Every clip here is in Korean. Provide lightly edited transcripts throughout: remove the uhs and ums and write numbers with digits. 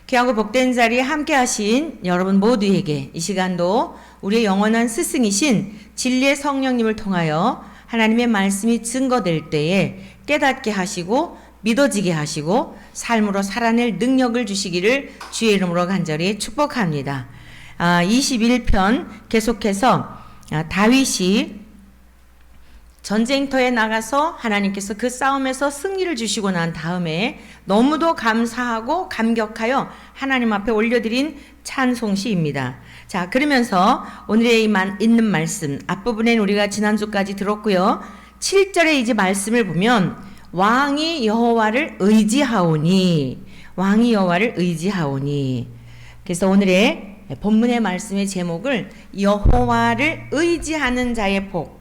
귀하고 복된 자리에 함께 하신 여러분 모두에게 이 시간도 우리의 영원한 스승이신 진리의 성령님을 통하여 하나님의 말씀이 증거될 때에 깨닫게 하시고 믿어지게 하시고 삶으로 살아낼 능력을 주시기를 주의 이름으로 간절히 축복합니다. 21편 계속해서 다윗이 전쟁터에 나가서 하나님께서 그 싸움에서 승리를 주시고 난 다음에 너무도 감사하고 감격하여 하나님 앞에 올려드린 찬송시입니다. 자, 그러면서 오늘의 있는 말씀 앞부분엔 우리가 지난주까지 들었고요. 7절에 이제 말씀을 보면 왕이 여호와를 의지하오니, 왕이 여호와를 의지하오니. 그래서 오늘의 본문의 말씀의 제목을 여호와를 의지하는 자의 복,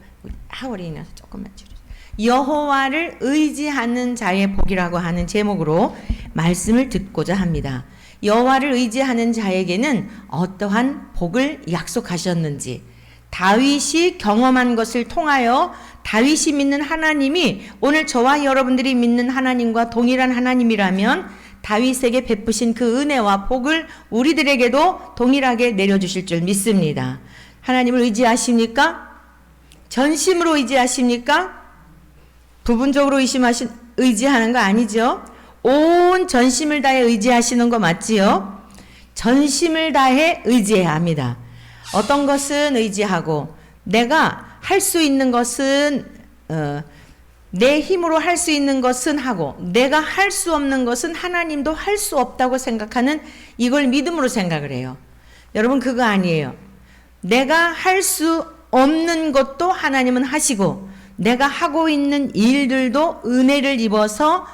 하월이나서 조금만 줄여주세요. 여호와를 의지하는 자의 복이라고 하는 제목으로 말씀을 듣고자 합니다. 여호와를 의지하는 자에게는 어떠한 복을 약속하셨는지, 다윗이 경험한 것을 통하여 다윗이 믿는 하나님이 오늘 저와 여러분들이 믿는 하나님과 동일한 하나님이라면 다윗에게 베푸신 그 은혜와 복을 우리들에게도 동일하게 내려주실 줄 믿습니다. 하나님을 의지하십니까? 전심으로 의지하십니까? 부분적으로 의지하는 거 아니죠? 온 전심을 다해 의지하시는 거 맞지요? 전심을 다해 의지해야 합니다. 어떤 것은 의지하고 내가 할 수 있는 것은 내 힘으로 할 수 있는 것은 하고 내가 할 수 없는 것은 하나님도 할 수 없다고 생각하는 이걸 믿음으로 생각을 해요. 여러분 그거 아니에요. 내가 할 수 없는 것도 하나님은 하시고 내가 하고 있는 일들도 은혜를 입어서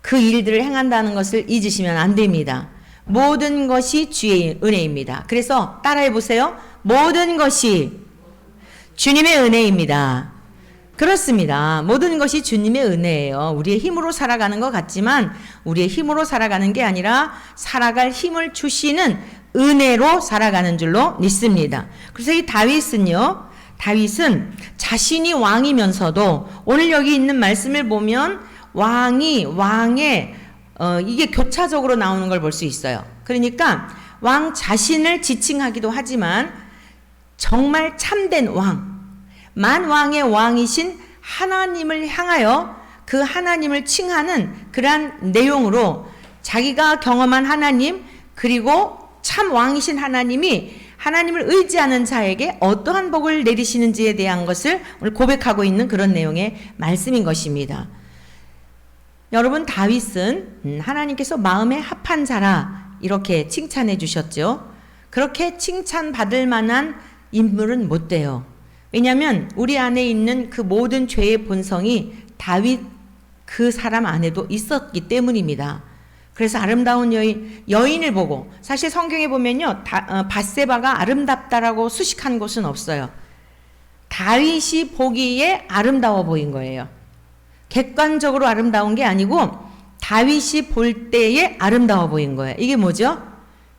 그 일들을 행한다는 것을 잊으시면 안 됩니다. 모든 것이 주의 은혜입니다. 그래서 따라해 보세요. 모든 것이 주님의 은혜입니다. 그렇습니다. 모든 것이 주님의 은혜예요. 우리의 힘으로 살아가는 것 같지만 우리의 힘으로 살아가는 게 아니라 살아갈 힘을 주시는 은혜로 살아가는 줄로 믿습니다. 그래서 이 다윗은 자신이 왕이면서도 오늘 여기 있는 말씀을 보면 왕의 이게 교차적으로 나오는 걸 볼 수 있어요. 그러니까 왕 자신을 지칭하기도 하지만 정말 참된 만왕의 왕이신 하나님을 향하여 그 하나님을 칭하는 그러한 내용으로 자기가 경험한 하나님 그리고 참 왕이신 하나님을 의지하는 자에게 어떠한 복을 내리시는지에 대한 것을 오늘 고백하고 있는 그런 내용의 말씀인 것입니다. 여러분 다윗은 하나님께서 마음에 합한 자라 이렇게 칭찬해 주셨죠. 그렇게 칭찬받을 만한 인물은 못 돼요. 왜냐하면 우리 안에 있는 그 모든 죄의 본성이 다윗 그 사람 안에도 있었기 때문입니다. 그래서 아름다운 여인을 보고 사실 성경에 보면요 밧세바가 아름답다라고 수식한 곳은 없어요. 다윗이 보기에 아름다워 보인 거예요. 객관적으로 아름다운 게 아니고 다윗이 볼 때에 아름다워 보인 거예요. 이게 뭐죠?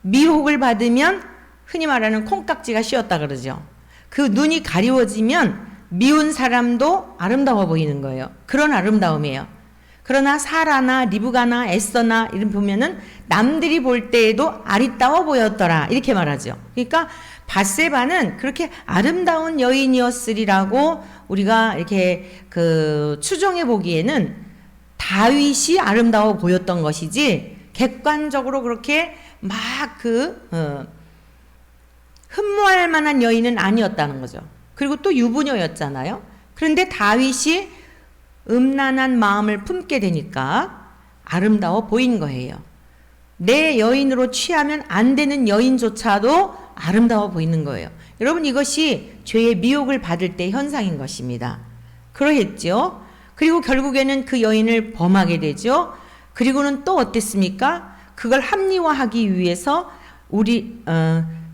미혹을 받으면 흔히 말하는 콩깍지가 씌었다 그러죠. 그 눈이 가리워지면 미운 사람도 아름다워 보이는 거예요. 그런 아름다움이에요. 그러나 사라나 리브가나 에스더나 이런 보면은 남들이 볼 때에도 아리따워 보였더라 이렇게 말하죠. 그러니까 밧세바는 그렇게 아름다운 여인이었으리라고 우리가 이렇게 추정해 보기에는 다윗이 아름다워 보였던 것이지 객관적으로 그렇게 막 흠모할 만한 여인은 아니었다는 거죠. 그리고 또 유부녀였잖아요. 그런데 다윗이 음란한 마음을 품게 되니까 아름다워 보인 거예요. 내 여인으로 취하면 안 되는 여인조차도 아름다워 보이는 거예요. 여러분 이것이 죄의 미혹을 받을 때 현상인 것입니다. 그러했죠. 그리고 결국에는 그 여인을 범하게 되죠. 그리고는 또 어땠습니까? 그걸 합리화하기 위해서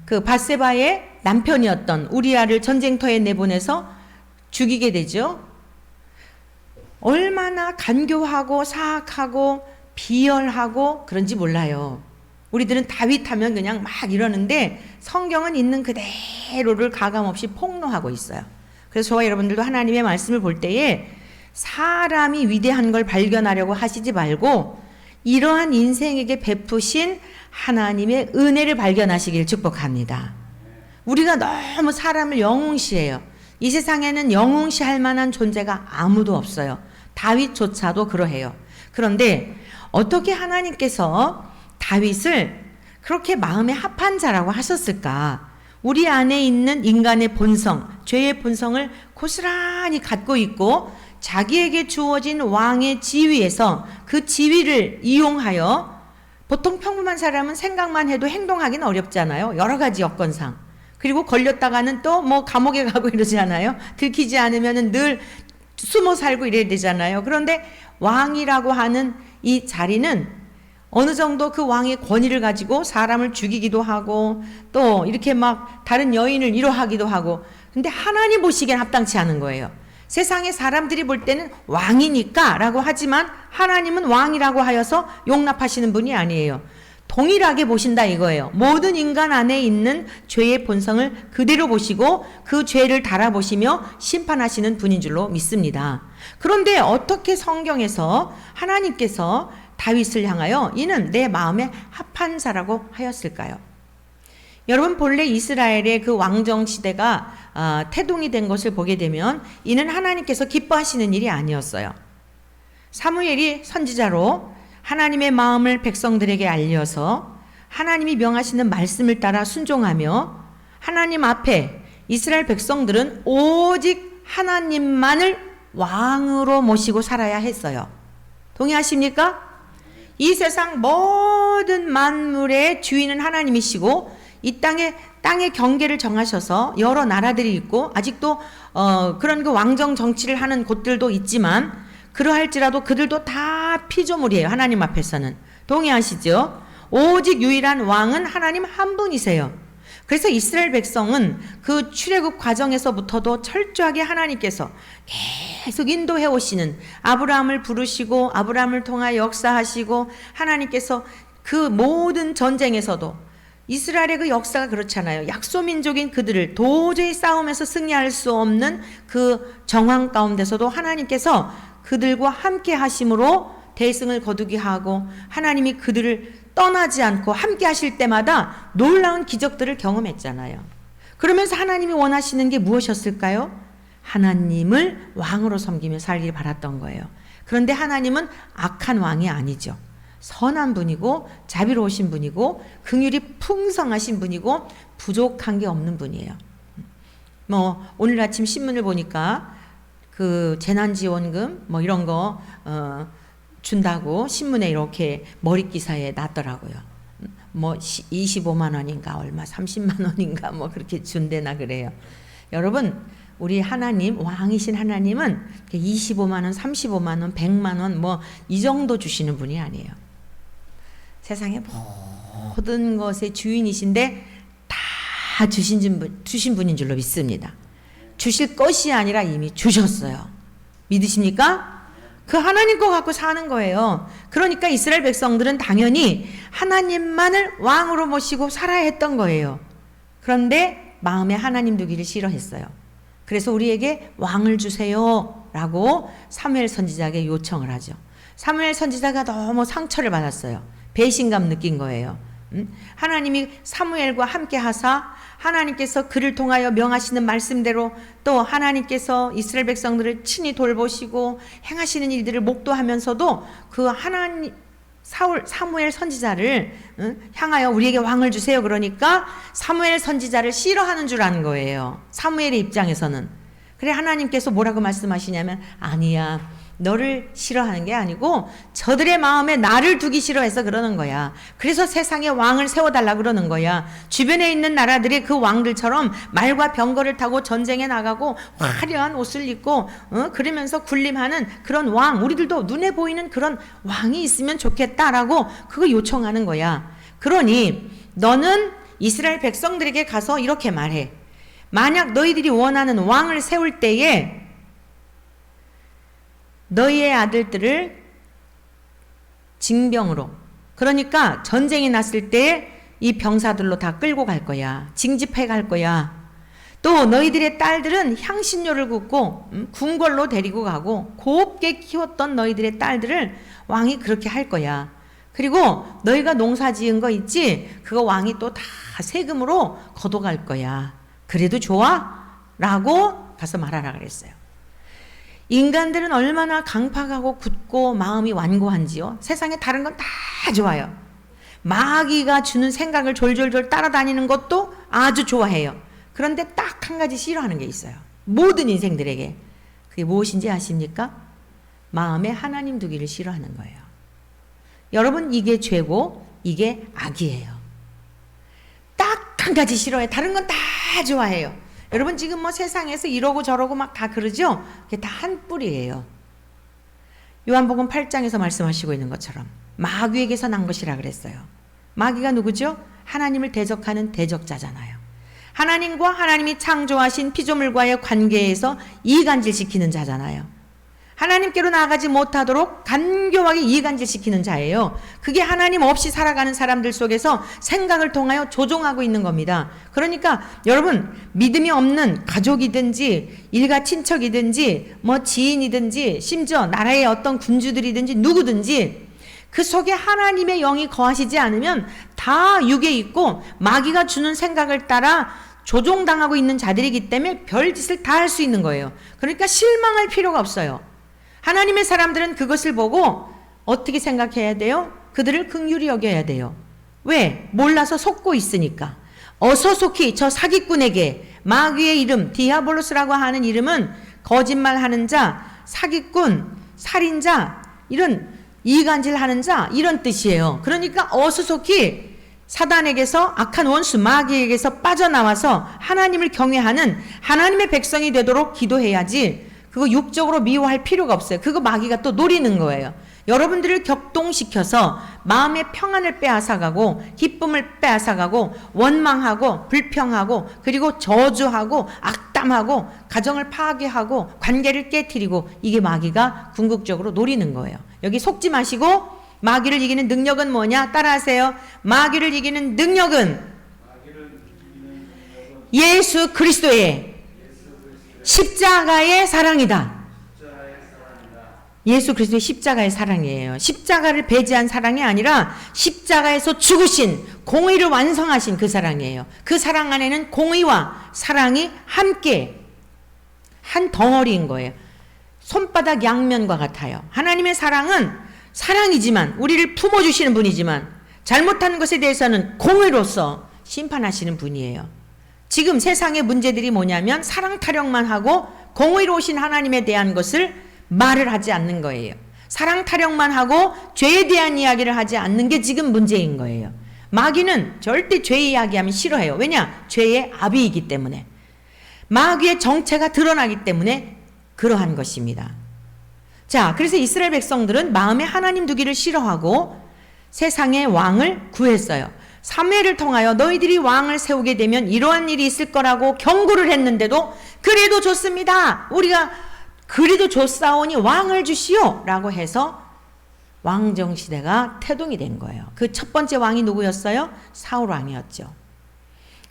그 밧세바의 남편이었던 우리아를 전쟁터에 내보내서 죽이게 되죠. 얼마나 간교하고 사악하고 비열하고 그런지 몰라요. 우리들은 다윗 하면 그냥 막 이러는데 성경은 있는 그대로를 가감없이 폭로하고 있어요. 그래서 저와 여러분들도 하나님의 말씀을 볼 때에 사람이 위대한 걸 발견하려고 하시지 말고 이러한 인생에게 베푸신 하나님의 은혜를 발견하시길 축복합니다. 우리가 너무 사람을 영웅시해요. 이 세상에는 영웅시할 만한 존재가 아무도 없어요. 다윗조차도 그러해요. 그런데 어떻게 하나님께서 다윗을 그렇게 마음에 합한 자라고 하셨을까? 우리 안에 있는 인간의 본성, 죄의 본성을 고스란히 갖고 있고 자기에게 주어진 왕의 지위에서 그 지위를 이용하여, 보통 평범한 사람은 생각만 해도 행동하기는 어렵잖아요. 여러 가지 여건상. 그리고 걸렸다가는 또 뭐 감옥에 가고 이러잖아요. 들키지 않으면 늘 숨어 살고 이래야 되잖아요. 그런데 왕이라고 하는 이 자리는 어느 정도 그 왕의 권위를 가지고 사람을 죽이기도 하고 또 이렇게 막 다른 여인을 위로하기도 하고, 근데 하나님 보시기엔 합당치 않은 거예요. 세상의 사람들이 볼 때는 왕이니까 라고 하지만 하나님은 왕이라고 하여서 용납하시는 분이 아니에요. 동일하게 보신다 이거예요. 모든 인간 안에 있는 죄의 본성을 그대로 보시고 그 죄를 달아보시며 심판하시는 분인 줄로 믿습니다. 그런데 어떻게 성경에서 하나님께서 다윗을 향하여 이는 내 마음에 합한 자라고 하였을까요? 여러분, 본래 이스라엘의 그 왕정 시대가 태동이 된 것을 보게 되면 이는 하나님께서 기뻐하시는 일이 아니었어요. 사무엘이 선지자로 하나님의 마음을 백성들에게 알려서 하나님이 명하시는 말씀을 따라 순종하며 하나님 앞에 이스라엘 백성들은 오직 하나님만을 왕으로 모시고 살아야 했어요. 동의하십니까? 이 세상 모든 만물의 주인은 하나님이시고 이 땅의 경계를 정하셔서 여러 나라들이 있고 아직도 그런 그 왕정 정치를 하는 곳들도 있지만 그러할지라도 그들도 다 피조물이에요. 하나님 앞에서는. 동의하시죠? 오직 유일한 왕은 하나님 한 분이세요. 그래서 이스라엘 백성은 그 출애굽 과정에서부터도 철저하게 하나님께서 계속 인도해 오시는, 아브라함을 부르시고 아브라함을 통하여 역사하시고 하나님께서 그 모든 전쟁에서도 이스라엘의 그 역사가 그렇잖아요. 약소민족인 그들을 도저히 싸움에서 승리할 수 없는 그 정황 가운데서도 하나님께서 그들과 함께 하심으로 대승을 거두게 하고 하나님이 그들을 떠나지 않고 함께 하실 때마다 놀라운 기적들을 경험했잖아요. 그러면서 하나님이 원하시는 게 무엇이었을까요? 하나님을 왕으로 섬기며 살기를 바랐던 거예요. 그런데 하나님은 악한 왕이 아니죠. 선한 분이고 자비로우신 분이고 긍휼이 풍성하신 분이고 부족한 게 없는 분이에요. 뭐 오늘 아침 신문을 보니까 그 재난지원금 뭐 이런 거 준다고 신문에 이렇게 머리 기사에 났더라고요. 뭐 25만 원인가 얼마 30만 원인가 뭐 그렇게 준대나 그래요. 여러분, 우리 하나님, 왕이신 하나님은 25만 원, 35만 원, 100만 원 뭐 이 정도 주시는 분이 아니에요. 세상의 모든 것의 주인이신데 다 주신 분인 줄로 믿습니다. 주실 것이 아니라 이미 주셨어요. 믿으십니까? 그 하나님 거 갖고 사는 거예요. 그러니까 이스라엘 백성들은 당연히 하나님만을 왕으로 모시고 살아야 했던 거예요. 그런데 마음에 하나님 두기를 싫어했어요. 그래서 우리에게 왕을 주세요 라고 사무엘 선지자에게 요청을 하죠. 사무엘 선지자가 너무 상처를 받았어요. 배신감 느낀 거예요. 하나님이 사무엘과 함께 하사 하나님께서 그를 통하여 명하시는 말씀대로 또 하나님께서 이스라엘 백성들을 친히 돌보시고 행하시는 일들을 목도하면서도 그 하나님 사무엘 선지자를 향하여 우리에게 왕을 주세요. 그러니까 사무엘 선지자를 싫어하는 줄 아는 거예요. 사무엘의 입장에서는. 그래 하나님께서 뭐라고 말씀하시냐면 아니야. 너를 싫어하는 게 아니고 저들의 마음에 나를 두기 싫어해서 그러는 거야. 그래서 세상에 왕을 세워달라 그러는 거야. 주변에 있는 나라들이 그 왕들처럼 말과 병거를 타고 전쟁에 나가고 화려한 옷을 입고 그러면서 군림하는 그런 왕, 우리들도 눈에 보이는 그런 왕이 있으면 좋겠다라고 그거 요청하는 거야. 그러니 너는 이스라엘 백성들에게 가서 이렇게 말해. 만약 너희들이 원하는 왕을 세울 때에 너희의 아들들을 징병으로, 그러니까 전쟁이 났을 때 이 병사들로 다 끌고 갈 거야. 징집해 갈 거야. 또 너희들의 딸들은 향신료를 굽고 궁궐로 데리고 가고 곱게 키웠던 너희들의 딸들을 왕이 그렇게 할 거야. 그리고 너희가 농사 지은 거 있지? 그거 왕이 또 다 세금으로 걷어갈 거야. 그래도 좋아? 라고 가서 말하라 그랬어요. 인간들은 얼마나 강팍하고 굳고 마음이 완고한지요. 세상에 다른 건 다 좋아요. 마귀가 주는 생각을 졸졸졸 따라다니는 것도 아주 좋아해요. 그런데 딱 한 가지 싫어하는 게 있어요. 모든 인생들에게. 그게 무엇인지 아십니까? 마음에 하나님 두기를 싫어하는 거예요. 여러분, 이게 죄고 이게 악이에요. 딱 한 가지 싫어해요. 다른 건 다 좋아해요. 여러분, 지금 뭐 세상에서 이러고 저러고 막 다 그러죠? 그게 다 한 뿌리예요. 요한복음 8장에서 말씀하시고 있는 것처럼 마귀에게서 난 것이라 그랬어요. 마귀가 누구죠? 하나님을 대적하는 대적자잖아요. 하나님과 하나님이 창조하신 피조물과의 관계에서 이간질시키는 자잖아요. 하나님께로 나아가지 못하도록 간교하게 이간질시키는 자예요. 그게 하나님 없이 살아가는 사람들 속에서 생각을 통하여 조종하고 있는 겁니다. 그러니까 여러분, 믿음이 없는 가족이든지 일가 친척이든지 뭐 지인이든지 심지어 나라의 어떤 군주들이든지 누구든지 그 속에 하나님의 영이 거하시지 않으면 다 육에 있고 마귀가 주는 생각을 따라 조종당하고 있는 자들이기 때문에 별짓을 다 할 수 있는 거예요. 그러니까 실망할 필요가 없어요. 하나님의 사람들은 그것을 보고 어떻게 생각해야 돼요? 그들을 긍휼히 여겨야 돼요. 왜? 몰라서 속고 있으니까. 어서 속히 저 사기꾼에게, 마귀의 이름 디아볼로스라고 하는 이름은 거짓말하는 자, 사기꾼, 살인자, 이런 이간질하는 자, 이런 뜻이에요. 그러니까 어서 속히 사단에게서, 악한 원수 마귀에게서 빠져나와서 하나님을 경외하는 하나님의 백성이 되도록 기도해야지, 그거 육적으로 미워할 필요가 없어요. 그거 마귀가 또 노리는 거예요. 여러분들을 격동시켜서 마음의 평안을 빼앗아가고 기쁨을 빼앗아가고 원망하고 불평하고 그리고 저주하고 악담하고 가정을 파괴하고 관계를 깨트리고, 이게 마귀가 궁극적으로 노리는 거예요. 여기 속지 마시고, 마귀를 이기는 능력은 뭐냐? 따라하세요. 마귀를 이기는 능력은 예수 그리스도의 십자가의 사랑이다. 예수 그리스도의 십자가의 사랑이에요. 십자가를 배제한 사랑이 아니라 십자가에서 죽으신, 공의를 완성하신 그 사랑이에요. 그 사랑 안에는 공의와 사랑이 함께 한 덩어리인 거예요. 손바닥 양면과 같아요. 하나님의 사랑은 사랑이지만, 우리를 품어주시는 분이지만, 잘못한 것에 대해서는 공의로서 심판하시는 분이에요. 지금 세상의 문제들이 뭐냐면 사랑 타령만 하고 공의로우신 하나님에 대한 것을 말을 하지 않는 거예요. 사랑 타령만 하고 죄에 대한 이야기를 하지 않는 게 지금 문제인 거예요. 마귀는 절대 죄 이야기하면 싫어해요. 왜냐? 죄의 아비이기 때문에. 마귀의 정체가 드러나기 때문에 그러한 것입니다. 자, 그래서 이스라엘 백성들은 마음에 하나님 두기를 싫어하고 세상의 왕을 구했어요. 사무엘을 통하여 너희들이 왕을 세우게 되면 이러한 일이 있을 거라고 경고를 했는데도 그래도 좋습니다. 우리가 그래도 좋사오니 왕을 주시오 라고 해서 왕정시대가 태동이 된 거예요. 그 첫 번째 왕이 누구였어요? 사울 왕이었죠.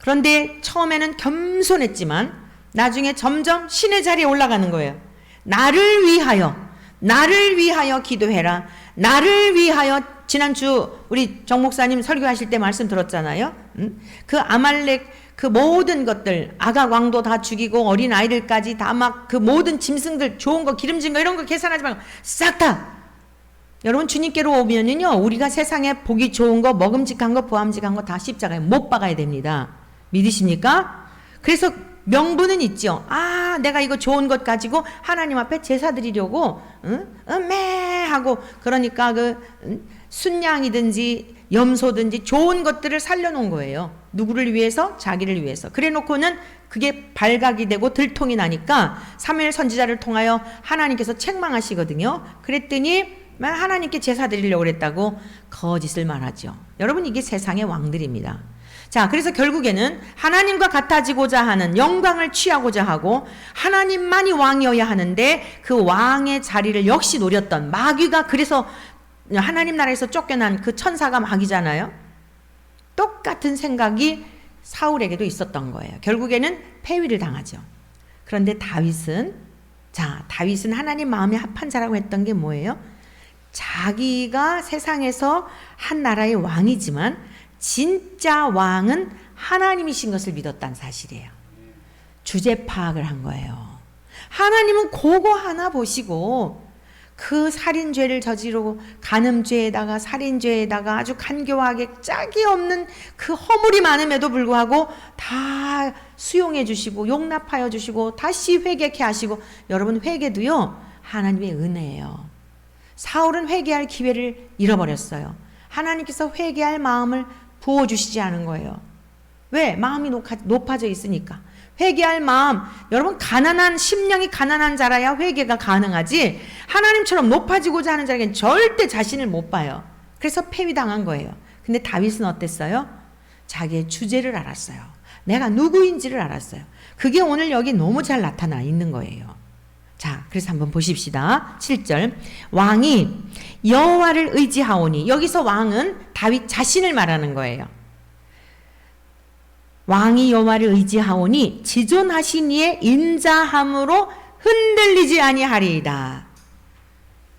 그런데 처음에는 겸손했지만 나중에 점점 신의 자리에 올라가는 거예요. 나를 위하여 기도해라. 나를 위하여, 지난주 우리 정 목사님 설교하실 때 말씀 들었잖아요. 그 아말렉 그 모든 것들, 아각 왕도 다 죽이고 어린 아이들까지 다 막 그 모든 짐승들 좋은 거 기름진 거 이런 거 계산하지 말고 싹 다. 여러분, 주님께로 오면은요, 우리가 세상에 보기 좋은 거, 먹음직한 거, 보암직한 거 다 십자가에 못 박아야 됩니다. 믿으십니까? 그래서 명분은 있죠. 아, 내가 이거 좋은 것 가지고 하나님 앞에 제사 드리려고 하고, 그러니까 순양이든지 염소든지 좋은 것들을 살려놓은 거예요. 누구를 위해서? 자기를 위해서. 그래 놓고는 그게 발각이 되고 들통이 나니까 사무엘 선지자를 통하여 하나님께서 책망하시거든요. 그랬더니 하나님께 제사 드리려고 그랬다고 거짓을 말하죠. 여러분, 이게 세상의 왕들입니다. 자, 그래서 결국에는 하나님과 같아지고자 하는, 영광을 취하고자 하고 하나님만이 왕이어야 하는데 그 왕의 자리를 역시 노렸던 마귀가, 그래서 하나님 나라에서 쫓겨난 그 천사가 마귀잖아요. 똑같은 생각이 사울에게도 있었던 거예요. 결국에는 폐위를 당하죠. 그런데 다윗은 하나님 마음에 합한 자라고 했던 게 뭐예요? 자기가 세상에서 한 나라의 왕이지만 진짜 왕은 하나님이신 것을 믿었다는 사실이에요. 주제 파악을 한 거예요. 하나님은 그거 하나 보시고 그 살인죄를 저지르고 간음죄에다가 살인죄에다가 아주 간교하게 짝이 없는 그 허물이 많음에도 불구하고 다 수용해 주시고 용납하여 주시고 다시 회개케 하시고, 여러분 회개도요 하나님의 은혜예요. 사울은 회개할 기회를 잃어버렸어요. 하나님께서 회개할 마음을 부어주시지 않은 거예요. 왜? 마음이 높아져 있으니까. 회개할 마음, 여러분 가난한 심령이 가난한 자라야 회개가 가능하지, 하나님처럼 높아지고자 하는 자에게는 절대 자신을 못 봐요. 그래서 폐위당한 거예요. 근데 다윗은 어땠어요? 자기의 주제를 알았어요. 내가 누구인지를 알았어요. 그게 오늘 여기 너무 잘 나타나 있는 거예요. 자, 그래서 한번 보십시다. 7절. 왕이 여호와를 의지하오니, 여기서 왕은 다윗 자신을 말하는 거예요. 왕이 여호와를 의지하오니 지존하신 이의 인자함으로 흔들리지 아니하리이다.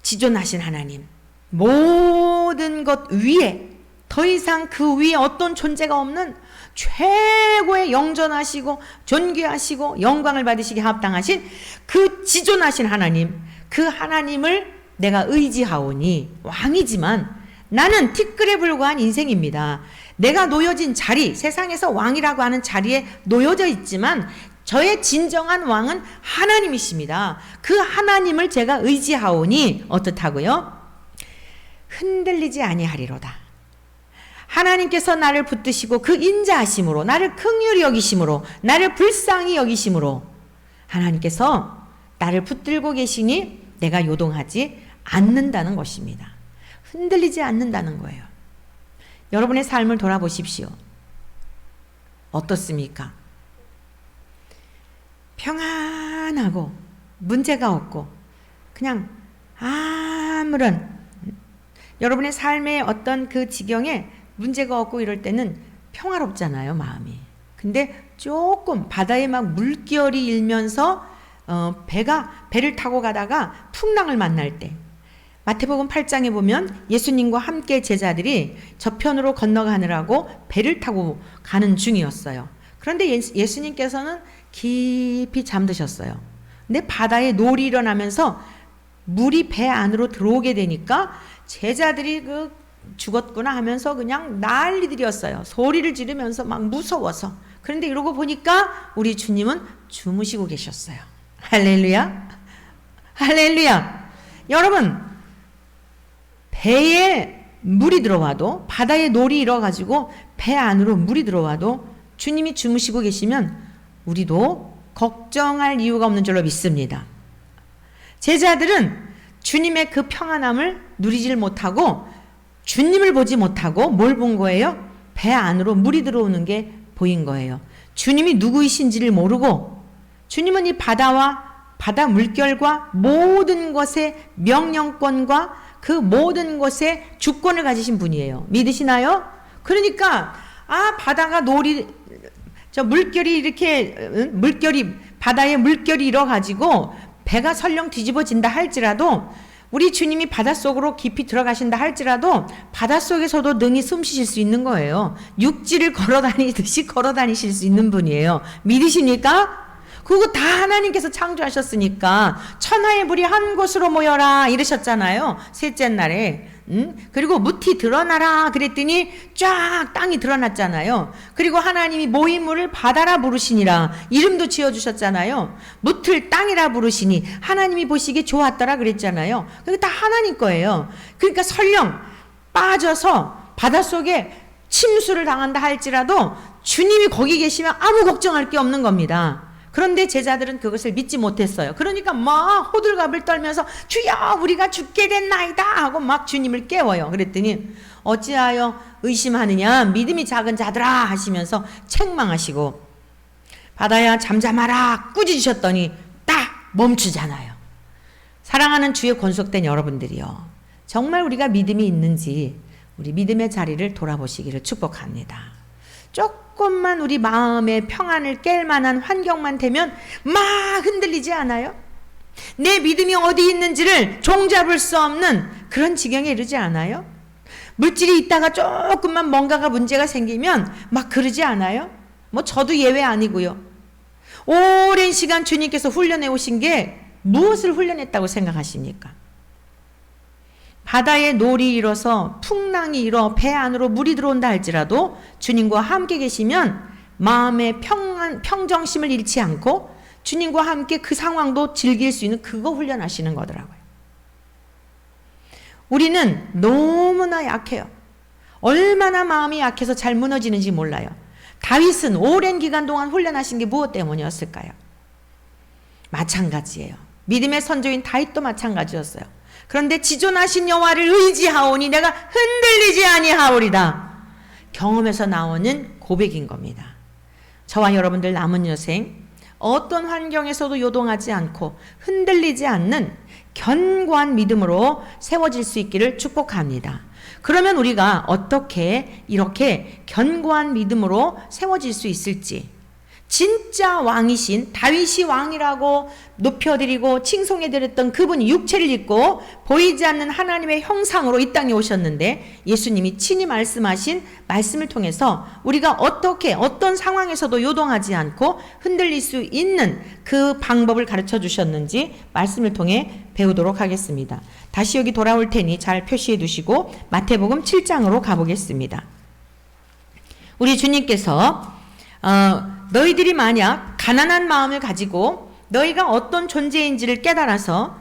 지존하신 하나님, 모든 것 위에, 더 이상 그 위에 어떤 존재가 없는 최고의 영존하시고 존귀하시고 영광을 받으시기 합당하신 그 지존하신 하나님, 그 하나님을 내가 의지하오니, 왕이지만 나는 티끌에 불과한 인생입니다. 내가 놓여진 자리, 세상에서 왕이라고 하는 자리에 놓여져 있지만 저의 진정한 왕은 하나님이십니다. 그 하나님을 제가 의지하오니 어떻다고요? 흔들리지 아니하리로다. 하나님께서 나를 붙드시고 그 인자하심으로, 나를 긍휼히 여기심으로, 나를 불쌍히 여기심으로 하나님께서 나를 붙들고 계시니 내가 요동하지 않는다는 것입니다. 흔들리지 않는다는 거예요. 여러분의 삶을 돌아보십시오. 어떻습니까? 평안하고 문제가 없고 그냥 아무런, 여러분의 삶의 어떤 그 지경에 문제가 없고 이럴 때는 평화롭잖아요, 마음이. 근데 조금 바다에 막 물결이 일면서 배를 타고 가다가 풍랑을 만날 때, 마태복음 8장에 보면 예수님과 함께 제자들이 저편으로 건너가느라고 배를 타고 가는 중이었어요. 그런데 예수님께서는 깊이 잠드셨어요. 근데 바다에 놀이 일어나면서 물이 배 안으로 들어오게 되니까 제자들이 죽었구나 하면서 그냥 난리들이었어요. 소리를 지르면서 막 무서워서. 그런데 이러고 보니까 우리 주님은 주무시고 계셨어요. 할렐루야. 할렐루야. 여러분, 배에 물이 들어와도, 바다에 놀이 일어가지고 배 안으로 물이 들어와도 주님이 주무시고 계시면 우리도 걱정할 이유가 없는 줄로 믿습니다. 제자들은 주님의 그 평안함을 누리질 못하고 주님을 보지 못하고 뭘 본 거예요? 배 안으로 물이 들어오는 게 보인 거예요. 주님이 누구이신지를 모르고, 주님은 이 바다와 바다 물결과 모든 것의 명령권과 그 모든 것에 주권을 가지신 분이에요. 믿으시나요? 그러니까 바다가 물결이 이렇게 바다에 물결이 일어가지고 배가 설령 뒤집어진다 할지라도, 우리 주님이 바닷속으로 깊이 들어가신다 할지라도 바닷속에서도 능히 숨 쉬실 수 있는 거예요. 육지를 걸어다니듯이 걸어다니실 수 있는 분이에요. 믿으십니까? 그거 다 하나님께서 창조하셨으니까 천하의 물이 한 곳으로 모여라 이러셨잖아요. 셋째 날에. 그리고 무티 드러나라 그랬더니 쫙 땅이 드러났잖아요. 그리고 하나님이 모인 물을 바다라 부르시니라 이름도 지어주셨잖아요. 묻을 땅이라 부르시니 하나님이 보시기에 좋았더라 그랬잖아요. 그게 다 하나님 거예요. 그러니까 설령 빠져서 바닷속에 침수를 당한다 할지라도 주님이 거기 계시면 아무 걱정할 게 없는 겁니다. 그런데 제자들은 그것을 믿지 못했어요. 그러니까 막 호들갑을 떨면서 주여 우리가 죽게 됐나이다 하고 막 주님을 깨워요. 그랬더니 어찌하여 의심하느냐 믿음이 작은 자들아 하시면서 책망하시고 바다야 잠잠하라 꾸짖으셨더니 딱 멈추잖아요. 사랑하는 주의 권속된 여러분들이요, 정말 우리가 믿음이 있는지 우리 믿음의 자리를 돌아보시기를 축복합니다. 조금만 우리 마음의 평안을 깰 만한 환경만 되면 막 흔들리지 않아요? 내 믿음이 어디 있는지를 종잡을 수 없는 그런 지경에 이르지 않아요? 물질이 있다가 조금만 뭔가가 문제가 생기면 막 그러지 않아요? 뭐 저도 예외 아니고요. 오랜 시간 주님께서 훈련해 오신 게 무엇을 훈련했다고 생각하십니까? 바다에 놀이 일어서 풍랑이 일어 배 안으로 물이 들어온다 할지라도 주님과 함께 계시면 마음의 평정심을 잃지 않고 주님과 함께 그 상황도 즐길 수 있는 그거 훈련하시는 거더라고요. 우리는 너무나 약해요. 얼마나 마음이 약해서 잘 무너지는지 몰라요. 다윗은 오랜 기간 동안 훈련하신 게 무엇 때문이었을까요? 마찬가지예요. 믿음의 선조인 다윗도 마찬가지였어요. 그런데 지존하신 여호와를 의지하오니 내가 흔들리지 아니하오리다. 경험에서 나오는 고백인 겁니다. 저와 여러분들 남은 여생 어떤 환경에서도 요동하지 않고 흔들리지 않는 견고한 믿음으로 세워질 수 있기를 축복합니다. 그러면 우리가 어떻게 이렇게 견고한 믿음으로 세워질 수 있을지, 진짜 왕이신 다윗이 왕이라고 높여드리고 칭송해드렸던 그분이 육체를 입고 보이지 않는 하나님의 형상으로 이 땅에 오셨는데 예수님이 친히 말씀하신 말씀을 통해서 우리가 어떻게 어떤 상황에서도 요동하지 않고 흔들릴 수 있는 그 방법을 가르쳐 주셨는지 말씀을 통해 배우도록 하겠습니다. 다시 여기 돌아올 테니 잘 표시해 두시고 마태복음 7장으로 가보겠습니다. 우리 주님께서 너희들이 만약 가난한 마음을 가지고 너희가 어떤 존재인지를 깨달아서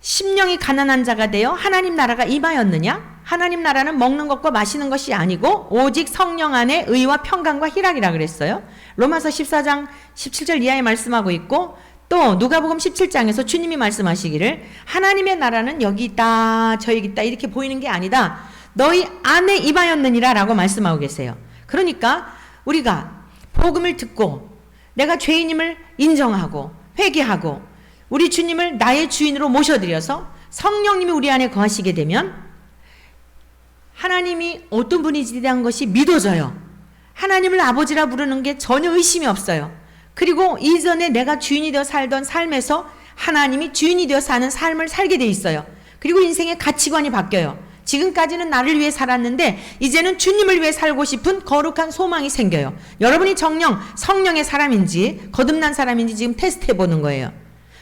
심령이 가난한 자가 되어 하나님 나라가 임하였느냐? 하나님 나라는 먹는 것과 마시는 것이 아니고 오직 성령 안에 의와 평강과 희락이라 그랬어요. 로마서 14장 17절 이하에 말씀하고 있고 또 누가복음 17장에서 주님이 말씀하시기를 하나님의 나라는 여기 있다 저기 있다 이렇게 보이는 게 아니다. 너희 안에 임하였느니라 라고 말씀하고 계세요. 그러니까 우리가 복음을 듣고 내가 죄인임을 인정하고 회개하고 우리 주님을 나의 주인으로 모셔드려서 성령님이 우리 안에 거하시게 되면 하나님이 어떤 분이지에 대한 것이 믿어져요. 하나님을 아버지라 부르는 게 전혀 의심이 없어요. 그리고 이전에 내가 주인이 되어 살던 삶에서 하나님이 주인이 되어 사는 삶을 살게 돼 있어요. 그리고 인생의 가치관이 바뀌어요. 지금까지는 나를 위해 살았는데 이제는 주님을 위해 살고 싶은 거룩한 소망이 생겨요. 여러분이 정녕 성령의 사람인지 거듭난 사람인지 지금 테스트해 보는 거예요.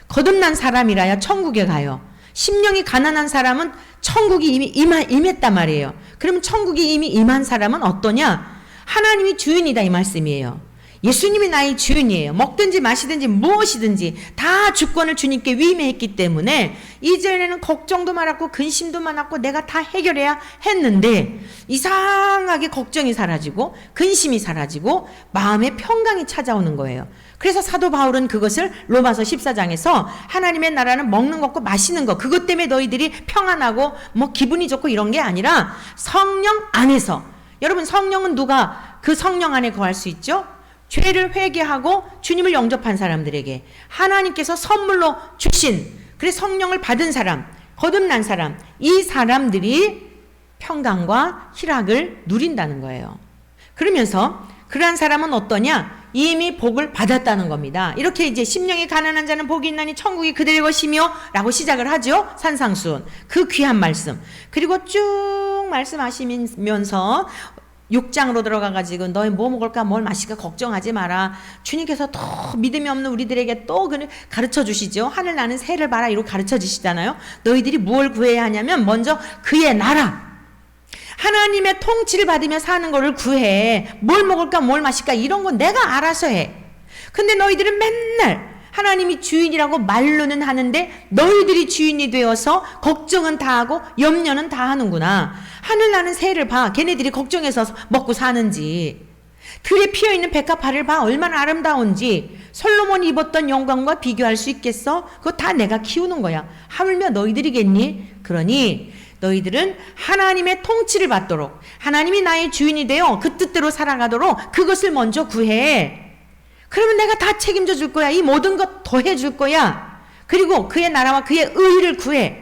거듭난 사람이라야 천국에 가요. 심령이 가난한 사람은 천국이 이미 임했단 말이에요. 그러면 천국이 이미 임한 사람은 어떠냐? 하나님이 주인이다 이 말씀이에요. 예수님이 나의 주인이에요. 먹든지 마시든지 무엇이든지 다 주권을 주님께 위임했기 때문에 이전에는 걱정도 많았고 근심도 많았고 내가 다 해결해야 했는데 이상하게 걱정이 사라지고 근심이 사라지고 마음의 평강이 찾아오는 거예요. 그래서 사도 바울은 그것을 로마서 14장에서 하나님의 나라는 먹는 것과 마시는 것 그것 때문에 너희들이 평안하고 뭐 기분이 좋고 이런 게 아니라 성령 안에서 여러분 성령은 누가 그 성령 안에 거할 수 있죠? 죄를 회개하고 주님을 영접한 사람들에게 하나님께서 선물로 주신 그래서 성령을 받은 사람 거듭난 사람 이 사람들이 평강과 희락을 누린다는 거예요. 그러면서 그러한 사람은 어떠냐? 이미 복을 받았다는 겁니다. 이렇게 이제 심령이 가난한 자는 복이 있나니 천국이 그들의 것이며 라고 시작을 하죠. 산상수훈 그 귀한 말씀 그리고 쭉 말씀하시면서 6장으로 들어가가지고 너희 뭐 먹을까 뭘 마실까 걱정하지 마라. 주님께서 더 믿음이 없는 우리들에게 또 가르쳐 주시죠. 하늘 나는 새를 봐라 이러고 가르쳐 주시잖아요. 너희들이 무엇을 구해야 하냐면 먼저 그의 나라 하나님의 통치를 받으며 사는 거를 구해. 뭘 먹을까 뭘 마실까 이런 건 내가 알아서 해. 근데 너희들은 맨날 하나님이 주인이라고 말로는 하는데 너희들이 주인이 되어서 걱정은 다 하고 염려는 다 하는구나. 하늘 나는 새를 봐. 걔네들이 걱정해서 먹고 사는지. 들에 피어있는 백합화를 봐. 얼마나 아름다운지. 솔로몬이 입었던 영광과 비교할 수 있겠어? 그거 다 내가 키우는 거야. 하물며 너희들이겠니? 그러니 너희들은 하나님의 통치를 받도록 하나님이 나의 주인이 되어 그 뜻대로 살아가도록 그것을 먼저 구해. 그러면 내가 다 책임져 줄 거야. 이 모든 것 더해 줄 거야. 그리고 그의 나라와 그의 의를 구해.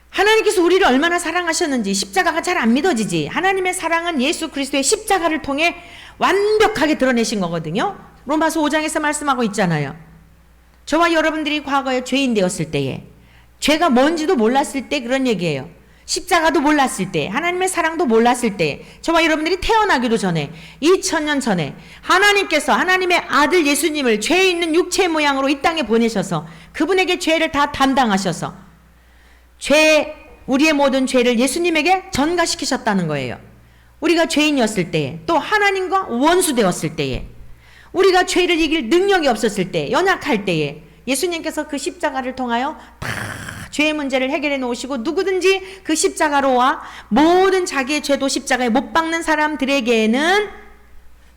하나님께서 우리를 얼마나 사랑하셨는지 십자가가 잘 안 믿어지지. 하나님의 사랑은 예수 그리스도의 십자가를 통해 완벽하게 드러내신 거거든요. 로마서 5장에서 말씀하고 있잖아요. 저와 여러분들이 과거에 죄인 되었을 때에 죄가 뭔지도 몰랐을 때 그런 얘기예요. 십자가도 몰랐을 때, 하나님의 사랑도 몰랐을 때, 저와 여러분들이 태어나기도 전에, 2000년 전에 하나님께서 하나님의 아들 예수님을 죄 있는 육체 모양으로 이 땅에 보내셔서 그분에게 죄를 다 담당하셔서 우리의 모든 죄를 예수님에게 전가시키셨다는 거예요. 우리가 죄인이었을 때에, 또 하나님과 원수되었을 때에, 우리가 죄를 이길 능력이 없었을 때, 연약할 때에 예수님께서 그 십자가를 통하여 다 죄의 문제를 해결해 놓으시고, 누구든지 그 십자가로 와 모든 자기의 죄도 십자가에 못 박는 사람들에게는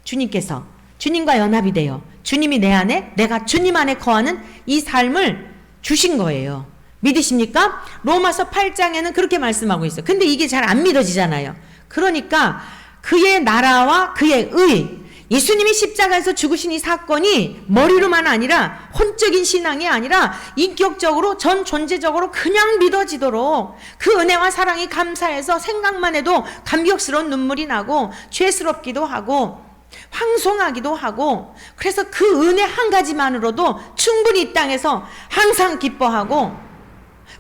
주님께서 주님과 연합이 되어 주님이 내 안에, 내가 주님 안에 거하는 이 삶을 주신 거예요. 믿으십니까? 로마서 8장에는 그렇게 말씀하고 있어요. 근데 이게 잘 안 믿어지잖아요. 그러니까 그의 나라와 그의 의, 예수님이 십자가에서 죽으신 이 사건이 머리로만 아니라 혼적인 신앙이 아니라 인격적으로 전 존재적으로 그냥 믿어지도록 그 은혜와 사랑이 감사해서 생각만 해도 감격스러운 눈물이 나고 죄스럽기도 하고 황송하기도 하고, 그래서 그 은혜 한 가지만으로도 충분히 이 땅에서 항상 기뻐하고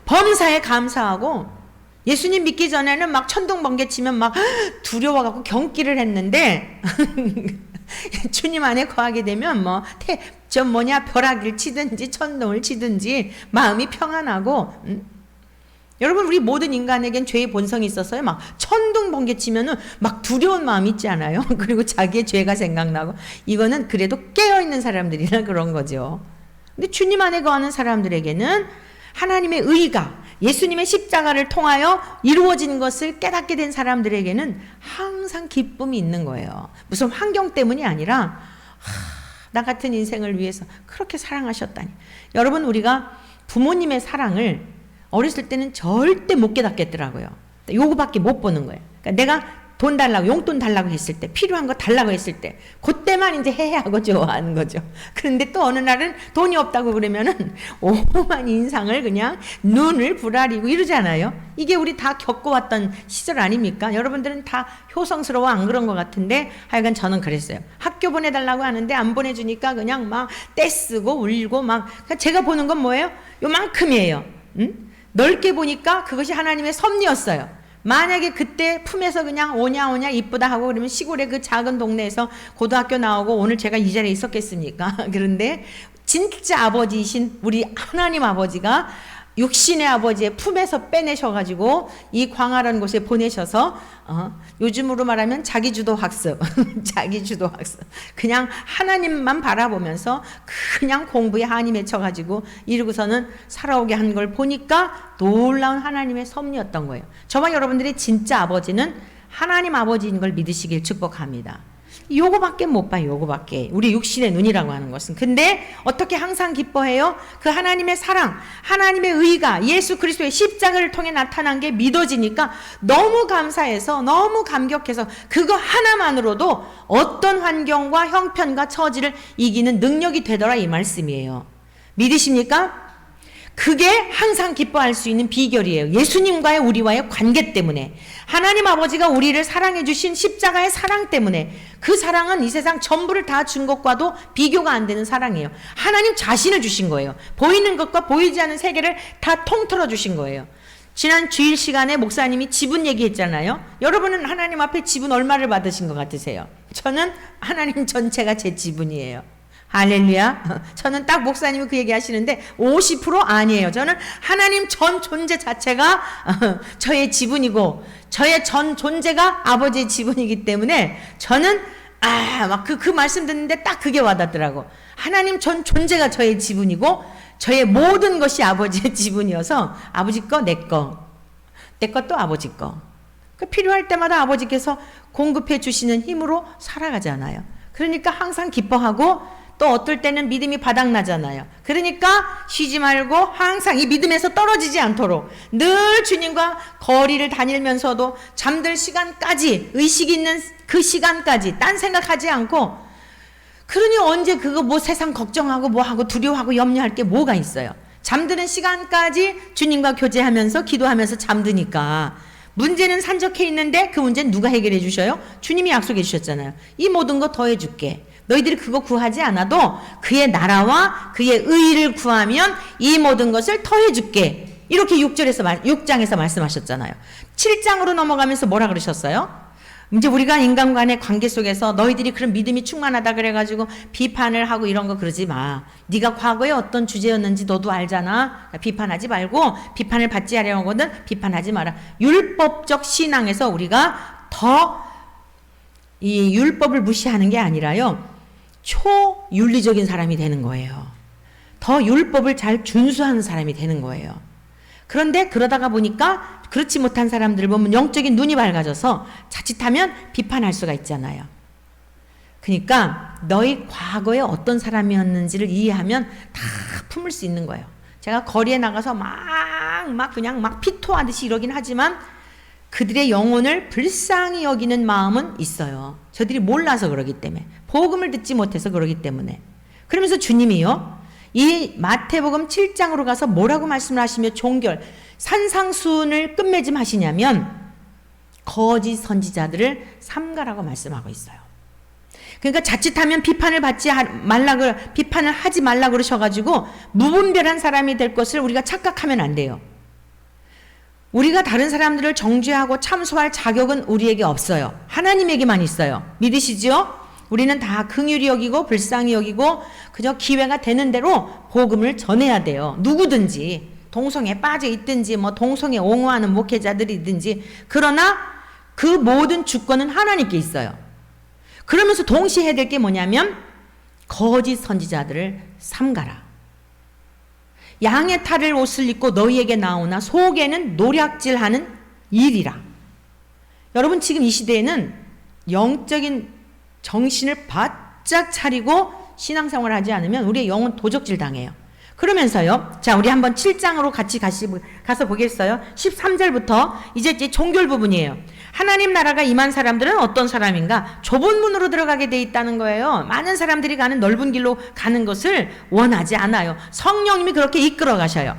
범사에 감사하고, 예수님 믿기 전에는 막 천둥 번개 치면 막 두려워갖고 경기를 했는데 주님 안에 거하게 되면 벼락을 치든지 천둥을 치든지 마음이 평안하고, 여러분, 우리 모든 인간에겐 죄의 본성이 있어서요, 막 천둥 번개 치면은 막 두려운 마음이 있지 않아요? 그리고 자기의 죄가 생각나고. 이거는 그래도 깨어있는 사람들이라 그런 거죠. 근데 주님 안에 거하는 사람들에게는 하나님의 의가 예수님의 십자가를 통하여 이루어진 것을 깨닫게 된 사람들에게는 항상 기쁨이 있는 거예요. 무슨 환경 때문이 아니라 나 같은 인생을 위해서 그렇게 사랑하셨다니. 여러분, 우리가 부모님의 사랑을 어렸을 때는 절대 못 깨닫겠더라고요. 요거밖에 못 보는 거예요. 그러니까 내가 돈 달라고, 용돈 달라고 했을 때, 필요한 거 달라고 했을 때, 그때만 이제 해하고 좋아하는 거죠. 그런데 또 어느 날은 돈이 없다고 그러면은 오만 인상을 그냥 눈을 부라리고 이러잖아요. 이게 우리 다 겪어왔던 시절 아닙니까? 여러분들은 다 효성스러워 안 그런 것 같은데, 하여간 저는 그랬어요. 학교 보내달라고 하는데 안 보내주니까 그냥 막 떼쓰고 울고 막. 그러니까 제가 보는 건 뭐예요? 요만큼이에요. 넓게 보니까 그것이 하나님의 섭리였어요. 만약에 그때 품에서 그냥 오냐 이쁘다 하고 그러면 시골의 그 작은 동네에서 고등학교 나오고 오늘 제가 이 자리에 있었겠습니까? 그런데 진짜 아버지이신 우리 하나님 아버지가 육신의 아버지의 품에서 빼내셔가지고 이 광활한 곳에 보내셔서 요즘으로 말하면 자기주도 학습 자기주도 학습, 그냥 하나님만 바라보면서 그냥 공부에 한이 맺혀가지고 이러고서는 살아오게 한 걸 보니까 놀라운 하나님의 섭리였던 거예요. 저와 여러분들의 진짜 아버지는 하나님 아버지인 걸 믿으시길 축복합니다. 요거밖에 못 봐요. 요거밖에. 우리 육신의 눈이라고 하는 것은. 근데 어떻게 항상 기뻐해요? 그 하나님의 사랑, 하나님의 의가 예수 그리스도의 십자가를 통해 나타난 게 믿어지니까 너무 감사해서, 너무 감격해서 그거 하나만으로도 어떤 환경과 형편과 처지를 이기는 능력이 되더라, 이 말씀이에요. 믿으십니까? 그게 항상 기뻐할 수 있는 비결이에요. 예수님과의 우리와의 관계 때문에, 하나님 아버지가 우리를 사랑해 주신 십자가의 사랑 때문에, 그 사랑은 이 세상 전부를 다 준 것과도 비교가 안 되는 사랑이에요. 하나님 자신을 주신 거예요. 보이는 것과 보이지 않는 세계를 다 통틀어 주신 거예요. 지난 주일 시간에 목사님이 지분 얘기했잖아요. 여러분은 하나님 앞에 지분 얼마를 받으신 것 같으세요? 저는 하나님 전체가 제 지분이에요. 할렐루야. 저는 딱 목사님이 그 얘기 하시는데 50% 아니에요. 저는 하나님 전 존재 자체가 저의 지분이고, 저의 전 존재가 아버지의 지분이기 때문에 저는 막 그 말씀 듣는데 딱 그게 와닿더라고. 하나님 전 존재가 저의 지분이고 저의 모든 것이 아버지의 지분이어서 아버지 거, 내 거, 내 것도 아버지 거. 그 필요할 때마다 아버지께서 공급해 주시는 힘으로 살아가잖아요. 그러니까 항상 기뻐하고, 또 어떨 때는 믿음이 바닥나잖아요. 그러니까 쉬지 말고 항상 이 믿음에서 떨어지지 않도록 늘 주님과 거리를 다니면서도 잠들 시간까지, 의식 있는 그 시간까지 딴 생각하지 않고, 그러니 언제 그거 뭐 세상 걱정하고 뭐하고 두려워하고 염려할 게 뭐가 있어요. 잠드는 시간까지 주님과 교제하면서 기도하면서 잠드니까 문제는 산적해 있는데 그 문제는 누가 해결해 주셔요? 주님이 약속해 주셨잖아요. 이 모든 거 더해 줄게. 너희들이 그거 구하지 않아도 그의 나라와 그의 의를 구하면 이 모든 것을 더해 줄게. 이렇게 6장에서 말씀하셨잖아요. 7장으로 넘어가면서 뭐라 그러셨어요? 이제 우리가 인간간의 관계 속에서 너희들이 그런 믿음이 충만하다 그래가지고 비판을 하고 이런 거 그러지 마. 네가 과거에 어떤 주제였는지 너도 알잖아. 비판하지 말고 비판을 받지 않으려거든 비판하지 마라. 율법적 신앙에서 우리가 더 이 율법을 무시하는 게 아니라요. 초윤리적인 사람이 되는 거예요. 더 율법을 잘 준수하는 사람이 되는 거예요. 그런데 그러다가 보니까 그렇지 못한 사람들을 보면 영적인 눈이 밝아져서 자칫하면 비판할 수가 있잖아요. 그러니까 너희 과거에 어떤 사람이었는지를 이해하면 다 품을 수 있는 거예요. 제가 거리에 나가서 그냥 피토하듯이 이러긴 하지만 그들의 영혼을 불쌍히 여기는 마음은 있어요. 저들이 몰라서 그러기 때문에, 복음을 듣지 못해서 그러기 때문에. 그러면서 주님이요, 이 마태복음 7장으로 가서 뭐라고 말씀을 하시며 종결, 산상수훈을 끝맺음 하시냐면 거짓 선지자들을 삼가라고 말씀하고 있어요. 그러니까 자칫하면 비판을 하지 말라 그러셔가지고 무분별한 사람이 될 것을 우리가 착각하면 안 돼요. 우리가 다른 사람들을 정죄하고 참소할 자격은 우리에게 없어요. 하나님에게만 있어요. 믿으시죠? 우리는 다 긍휼히 여기고 불쌍히 여기고 그저 기회가 되는 대로 복음을 전해야 돼요. 누구든지 동성에 빠져 있든지 동성에 옹호하는 목회자들이든지. 그러나 그 모든 주권은 하나님께 있어요. 그러면서 동시에 해야 될 게 뭐냐면 거짓 선지자들을 삼가라. 양의 탈을 옷을 입고 너희에게 나오나 속에는 노략질하는 일이라. 여러분 지금 이 시대에는 영적인 정신을 바짝 차리고 신앙생활을 하지 않으면 우리의 영은 도적질 당해요. 그러면서요, 자 우리 한번 7장으로 같이 가서 보겠어요. 13절부터 이제 종결 부분이에요. 하나님 나라가 임한 사람들은 어떤 사람인가? 좁은 문으로 들어가게 돼 있다는 거예요. 많은 사람들이 가는 넓은 길로 가는 것을 원하지 않아요. 성령님이 그렇게 이끌어 가셔요.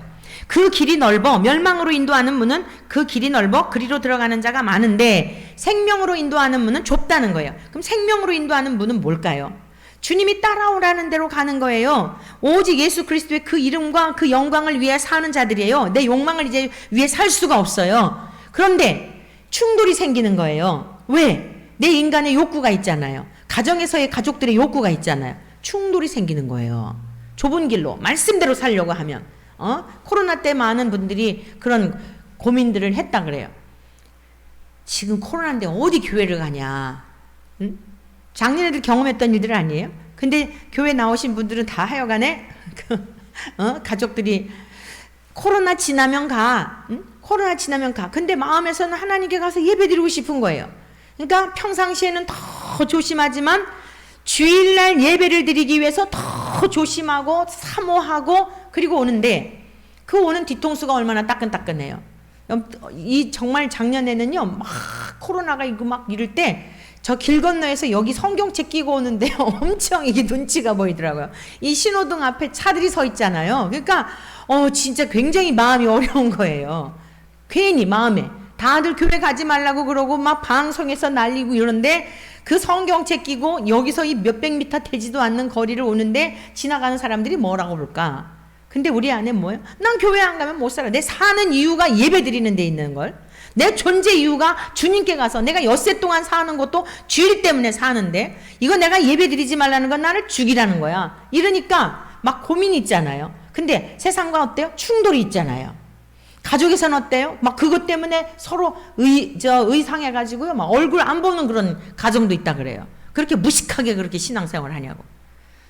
그 길이 넓어, 멸망으로 인도하는 문은 그 길이 넓어 그리로 들어가는 자가 많은데 생명으로 인도하는 문은 좁다는 거예요. 그럼 생명으로 인도하는 문은 뭘까요? 주님이 따라오라는 대로 가는 거예요. 오직 예수 그리스도의 그 이름과 그 영광을 위해 사는 자들이에요. 내 욕망을 이제 위해 살 수가 없어요. 그런데 충돌이 생기는 거예요. 왜? 내 인간의 욕구가 있잖아요. 가정에서의 가족들의 욕구가 있잖아요. 충돌이 생기는 거예요. 좁은 길로 말씀대로 살려고 하면. 코로나 때 많은 분들이 그런 고민들을 했다 그래요. 지금 코로나인데 어디 교회를 가냐. 응? 작년에도 경험했던 일들 아니에요? 근데 교회 나오신 분들은 다 하여간에 가족들이 코로나 지나면 가. 응? 코로나 지나면 가. 근데 마음에서는 하나님께 가서 예배드리고 싶은 거예요. 그러니까 평상시에는 더 조심하지만 주일날 예배를 드리기 위해서 더 조심하고 사모하고 그리고 오는데 그 오는 뒤통수가 얼마나 따끈따끈해요. 정말 작년에는요, 막 코로나가 이거 막 이럴 때 저 길 건너에서 여기 성경책 끼고 오는데 엄청 이게 눈치가 보이더라고요. 이 신호등 앞에 차들이 서 있잖아요. 그러니까 진짜 굉장히 마음이 어려운 거예요. 괜히 마음에 다들 교회 가지 말라고 그러고 막 방송에서 날리고 이러는데 그 성경책 끼고 여기서 이 몇백 미터 되지도 않는 거리를 오는데 지나가는 사람들이 뭐라고 볼까? 근데 우리 안에 뭐예요? 난 교회 안 가면 못 살아. 내 사는 이유가 예배 드리는 데 있는 걸. 내 존재 이유가 주님께 가서 내가 엿새 동안 사는 것도 주일 때문에 사는데 이거 내가 예배 드리지 말라는 건 나를 죽이라는 거야. 이러니까 막 고민이 있잖아요. 근데 세상과 어때요? 충돌이 있잖아요. 가족에서는 어때요? 막 그것 때문에 서로 의상해가지고요. 막 얼굴 안 보는 그런 가정도 있다 그래요. 그렇게 무식하게 그렇게 신앙생활을 하냐고.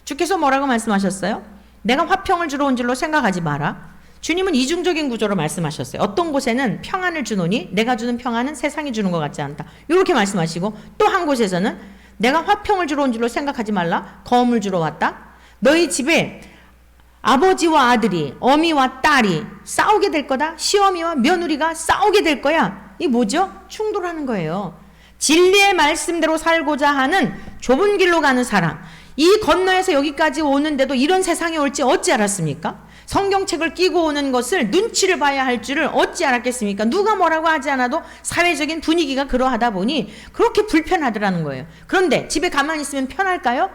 주께서 뭐라고 말씀하셨어요? 내가 화평을 주러 온 줄로 생각하지 마라. 주님은 이중적인 구조로 말씀하셨어요. 어떤 곳에는 평안을 주노니 내가 주는 평안은 세상이 주는 것 같지 않다. 이렇게 말씀하시고 또 한 곳에서는 내가 화평을 주러 온 줄로 생각하지 말라. 검을 주러 왔다. 너희 집에 아버지와 아들이, 어미와 딸이 싸우게 될 거다. 시어미와 며느리가 싸우게 될 거야. 이 뭐죠? 충돌하는 거예요. 진리의 말씀대로 살고자 하는 좁은 길로 가는 사람. 이 건너에서 여기까지 오는데도 이런 세상이 올지 어찌 알았습니까? 성경책을 끼고 오는 것을 눈치를 봐야 할 줄을 어찌 알았겠습니까? 누가 뭐라고 하지 않아도 사회적인 분위기가 그러하다 보니 그렇게 불편하더라는 거예요. 그런데 집에 가만히 있으면 편할까요?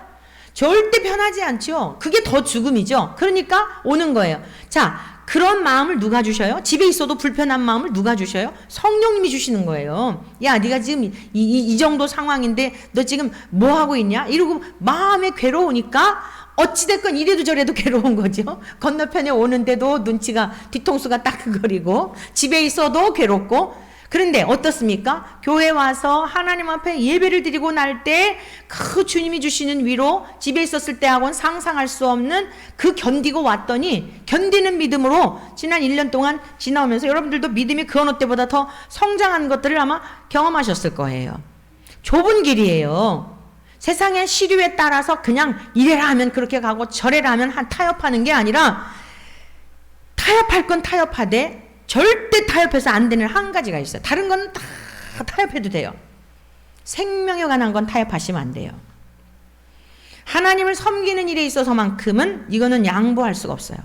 절대 편하지 않죠. 그게 더 죽음이죠. 그러니까 오는 거예요. 자, 그런 마음을 누가 주셔요? 집에 있어도 불편한 마음을 누가 주셔요? 성령님이 주시는 거예요. 야, 네가 지금 이 정도 상황인데 너 지금 뭐 하고 있냐? 이러고 마음에 괴로우니까 어찌됐건 이래도 저래도 괴로운 거죠. 건너편에 오는데도 눈치가 뒤통수가 따끔거리고 집에 있어도 괴롭고. 그런데 어떻습니까? 교회 와서 하나님 앞에 예배를 드리고 날 때 그 주님이 주시는 위로, 집에 있었을 때하고는 상상할 수 없는 그 견디고 왔더니 견디는 믿음으로 지난 1년 동안 지나오면서 여러분들도 믿음이 그 어느 때보다 더 성장한 것들을 아마 경험하셨을 거예요. 좁은 길이에요. 세상의 시류에 따라서 그냥 이래라 하면 그렇게 가고 저래라 하면 타협하는 게 아니라, 타협할 건 타협하되 절대 타협해서 안 되는 한 가지가 있어요. 다른 건 다 타협해도 돼요. 생명에 관한 건 타협하시면 안 돼요. 하나님을 섬기는 일에 있어서만큼은 이거는 양보할 수가 없어요.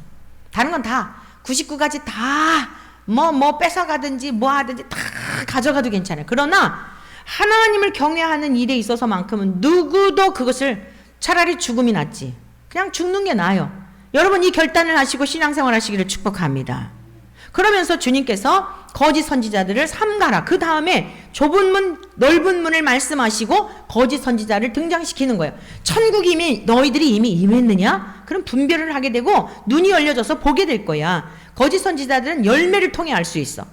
다른 건 다 99가지 다 뭐 뺏어가든지 뭐 하든지 다 가져가도 괜찮아요. 그러나 하나님을 경외하는 일에 있어서만큼은 누구도 그것을, 차라리 죽음이 낫지, 그냥 죽는 게 나아요. 여러분 이 결단을 하시고 신앙생활 하시기를 축복합니다. 그러면서 주님께서 거짓 선지자들을 삼가라. 그 다음에 좁은 문, 넓은 문을 말씀하시고 거짓 선지자를 등장시키는 거예요. 천국이 이미 너희들이 이미 임했느냐? 그럼 분별을 하게 되고 눈이 열려져서 보게 될 거야. 거짓 선지자들은 열매를 통해 알 수 있어.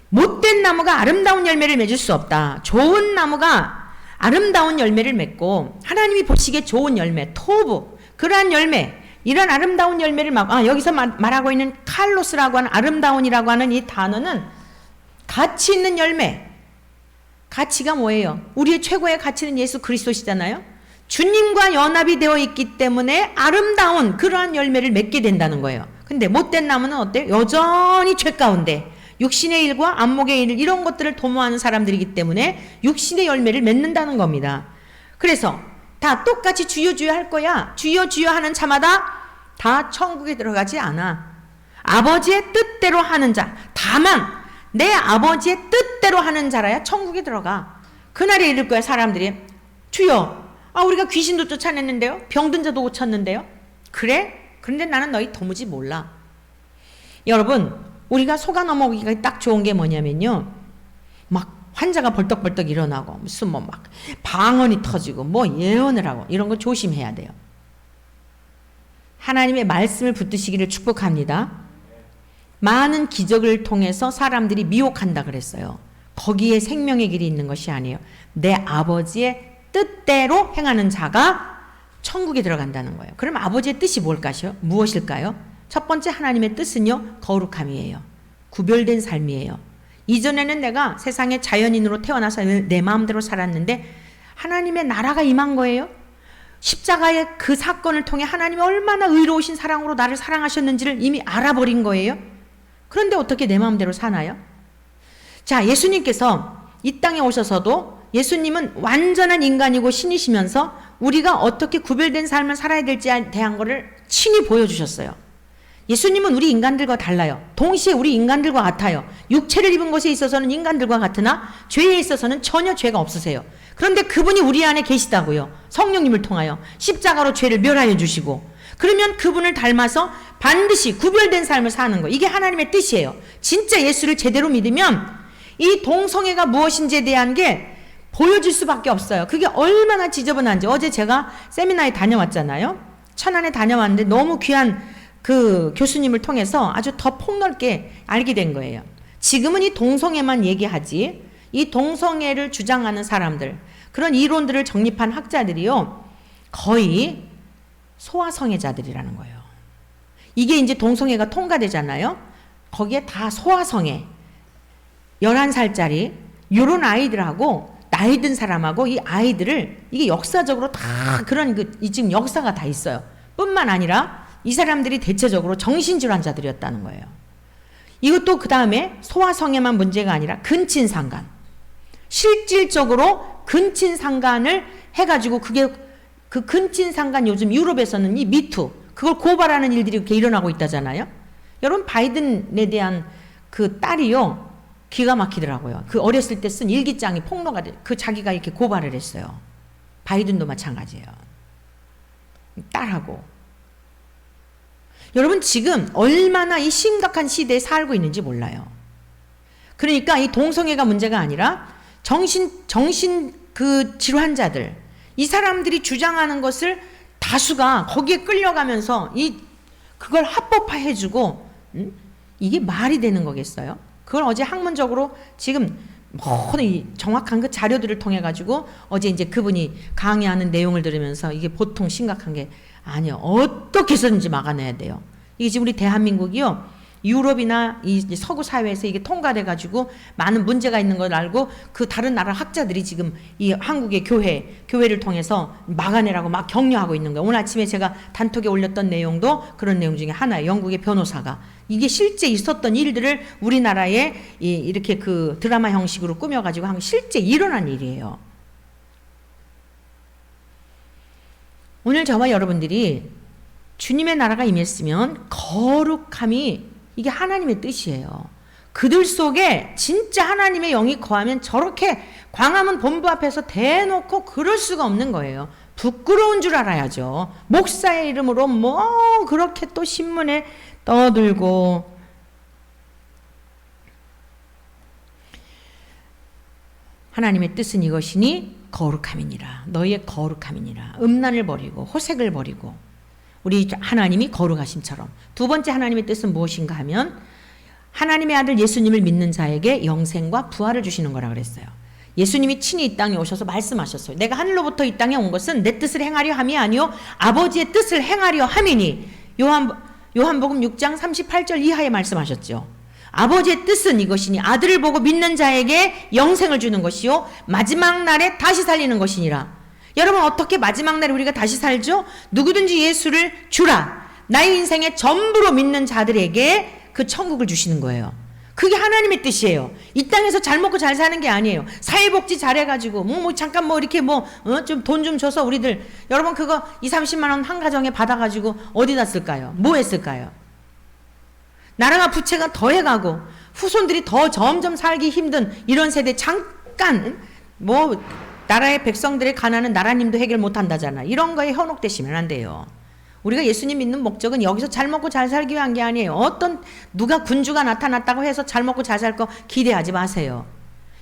못된 나무가 아름다운 열매를 맺을 수 없다. 좋은 나무가 아름다운 열매를 맺고 하나님이 보시기에 좋은 열매, 토부, 그러한 열매, 이런 아름다운 열매를 여기서 말하고 있는 칼로스라고 하는, 아름다운이라고 하는 이 단어는 가치 있는 열매. 가치가 뭐예요? 우리의 최고의 가치는 예수 그리스도시잖아요. 주님과 연합이 되어 있기 때문에 아름다운 그러한 열매를 맺게 된다는 거예요. 근데 못된 나무는 어때요? 여전히 죄 가운데 육신의 일과 안목의 일, 이런 것들을 도모하는 사람들이기 때문에 육신의 열매를 맺는다는 겁니다. 그래서 다 똑같이 주여 주여 할 거야. 주여 주여 하는 자마다 다 천국에 들어가지 않아. 아버지의 뜻대로 하는 자, 다만 내 아버지의 뜻대로 하는 자라야 천국에 들어가. 그날에 이를 거야. 사람들이 주여, 우리가 귀신도 쫓아냈는데요, 병든 자도 고쳤는데요. 그래? 그런데 나는 너희 도무지 몰라. 여러분, 우리가 속아 넘어가기가 딱 좋은 게 뭐냐면요, 막 환자가 벌떡벌떡 일어나고 무슨 막 방언이 터지고 예언을 하고 이런 거 조심해야 돼요. 하나님의 말씀을 붙드시기를 축복합니다. 많은 기적을 통해서 사람들이 미혹한다 그랬어요. 거기에 생명의 길이 있는 것이 아니에요. 내 아버지의 뜻대로 행하는 자가 천국에 들어간다는 거예요. 그럼 아버지의 뜻이 무엇일까요? 첫 번째, 하나님의 뜻은요, 거룩함이에요. 구별된 삶이에요. 이전에는 내가 세상에 자연인으로 태어나서 내 마음대로 살았는데 하나님의 나라가 임한 거예요. 십자가의 그 사건을 통해 하나님이 얼마나 의로우신 사랑으로 나를 사랑하셨는지를 이미 알아버린 거예요. 그런데 어떻게 내 마음대로 사나요? 자, 예수님께서 이 땅에 오셔서도 예수님은 완전한 인간이고 신이시면서 우리가 어떻게 구별된 삶을 살아야 될지에 대한 것을 친히 보여주셨어요. 예수님은 우리 인간들과 달라요. 동시에 우리 인간들과 같아요. 육체를 입은 것에 있어서는 인간들과 같으나 죄에 있어서는 전혀 죄가 없으세요. 그런데 그분이 우리 안에 계시다고요. 성령님을 통하여 십자가로 죄를 멸하여 주시고, 그러면 그분을 닮아서 반드시 구별된 삶을 사는 거, 이게 하나님의 뜻이에요. 진짜 예수를 제대로 믿으면 이 동성애가 무엇인지에 대한 게 보여줄 수밖에 없어요. 그게 얼마나 지저분한지. 어제 제가 세미나에 다녀왔잖아요. 천안에 다녀왔는데 너무 귀한 그 교수님을 통해서 아주 더 폭넓게 알게 된 거예요. 지금은 이 동성애만 얘기하지, 이 동성애를 주장하는 사람들, 그런 이론들을 정립한 학자들이요, 거의 소아성애자들이라는 거예요. 이게 이제 동성애가 통과되잖아요. 거기에 다 소아성애, 11살짜리 요런 아이들하고 나이 든 사람하고 이 아이들을, 이게 역사적으로 다 그런 지금 역사가 다 있어요. 뿐만 아니라 이 사람들이 대체적으로 정신질환자들이었다는 거예요. 이것도 그 다음에 소아성애만 문제가 아니라 근친상간, 실질적으로 근친상간을 해가지고, 그게 그 근친상간, 요즘 유럽에서는 이 미투, 그걸 고발하는 일들이 이렇게 일어나고 있다잖아요. 여러분, 바이든에 대한 그 딸이요, 기가 막히더라고요. 그 어렸을 때 쓴 일기장이 폭로가 돼. 그 자기가 이렇게 고발을 했어요. 바이든도 마찬가지예요. 딸하고. 여러분 지금 얼마나 이 심각한 시대에 살고 있는지 몰라요. 그러니까 이 동성애가 문제가 아니라 정신 그 질환자들, 이 사람들이 주장하는 것을 다수가 거기에 끌려가면서 그걸 합법화해주고, 이게 말이 되는 거겠어요? 그걸 어제 학문적으로 지금 정확한 그 자료들을 통해 가지고 어제 이제 그분이 강의하는 내용을 들으면서 이게 보통 심각한 게 아니요. 어떻게 해서든지 막아내야 돼요. 이게 지금 우리 대한민국이요. 유럽이나 이 서구 사회에서 이게 통과돼 가지고 많은 문제가 있는 걸 알고 그 다른 나라 학자들이 지금 이 한국의 교회를 통해서 막아내라고 막 격려하고 있는 거예요. 오늘 아침에 제가 단톡에 올렸던 내용도 그런 내용 중에 하나예요. 영국의 변호사가 이게 실제 있었던 일들을 우리나라에 이렇게 그 드라마 형식으로 꾸며가지고 한 실제 일어난 일이에요. 오늘 저와 여러분들이 주님의 나라가 임했으면 거룩함이 이게 하나님의 뜻이에요. 그들 속에 진짜 하나님의 영이 거하면 저렇게 광화문 본부 앞에서 대놓고 그럴 수가 없는 거예요. 부끄러운 줄 알아야죠. 목사의 이름으로 뭐 그렇게 또 신문에 떠들고. 하나님의 뜻은 이것이니 거룩함이니라. 너희의 거룩함이니라. 음란을 버리고 호색을 버리고. 우리 하나님이 거룩하심처럼. 두 번째 하나님의 뜻은 무엇인가 하면 하나님의 아들 예수님을 믿는 자에게 영생과 부활을 주시는 거라 그랬어요. 예수님이 친히 이 땅에 오셔서 말씀하셨어요. 내가 하늘로부터 이 땅에 온 것은 내 뜻을 행하려 함이 아니요 아버지의 뜻을 행하려 함이니. 요한복음 6장 38절 이하에 말씀하셨죠. 아버지의 뜻은 이것이니 아들을 보고 믿는 자에게 영생을 주는 것이요 마지막 날에 다시 살리는 것이니라. 여러분 어떻게 마지막 날에 우리가 다시 살죠? 누구든지 예수를 주라. 나의 인생의 전부로 믿는 자들에게 그 천국을 주시는 거예요. 그게 하나님의 뜻이에요. 이 땅에서 잘 먹고 잘 사는 게 아니에요. 사회복지 잘해가지고 잠깐 이렇게 좀 돈 좀 줘서 우리들 여러분 그거 20-30만 원 한 가정에 받아가지고 어디다 쓸까요? 뭐 했을까요? 나라가 부채가 더해가고 후손들이 더 점점 살기 힘든 이런 세대 잠깐 나라의 백성들의 가난은 나라님도 해결 못한다잖아. 이런 거에 현혹되시면 안 돼요. 우리가 예수님 믿는 목적은 여기서 잘 먹고 잘 살기 위한 게 아니에요. 누가 군주가 나타났다고 해서 잘 먹고 잘 살 거 기대하지 마세요.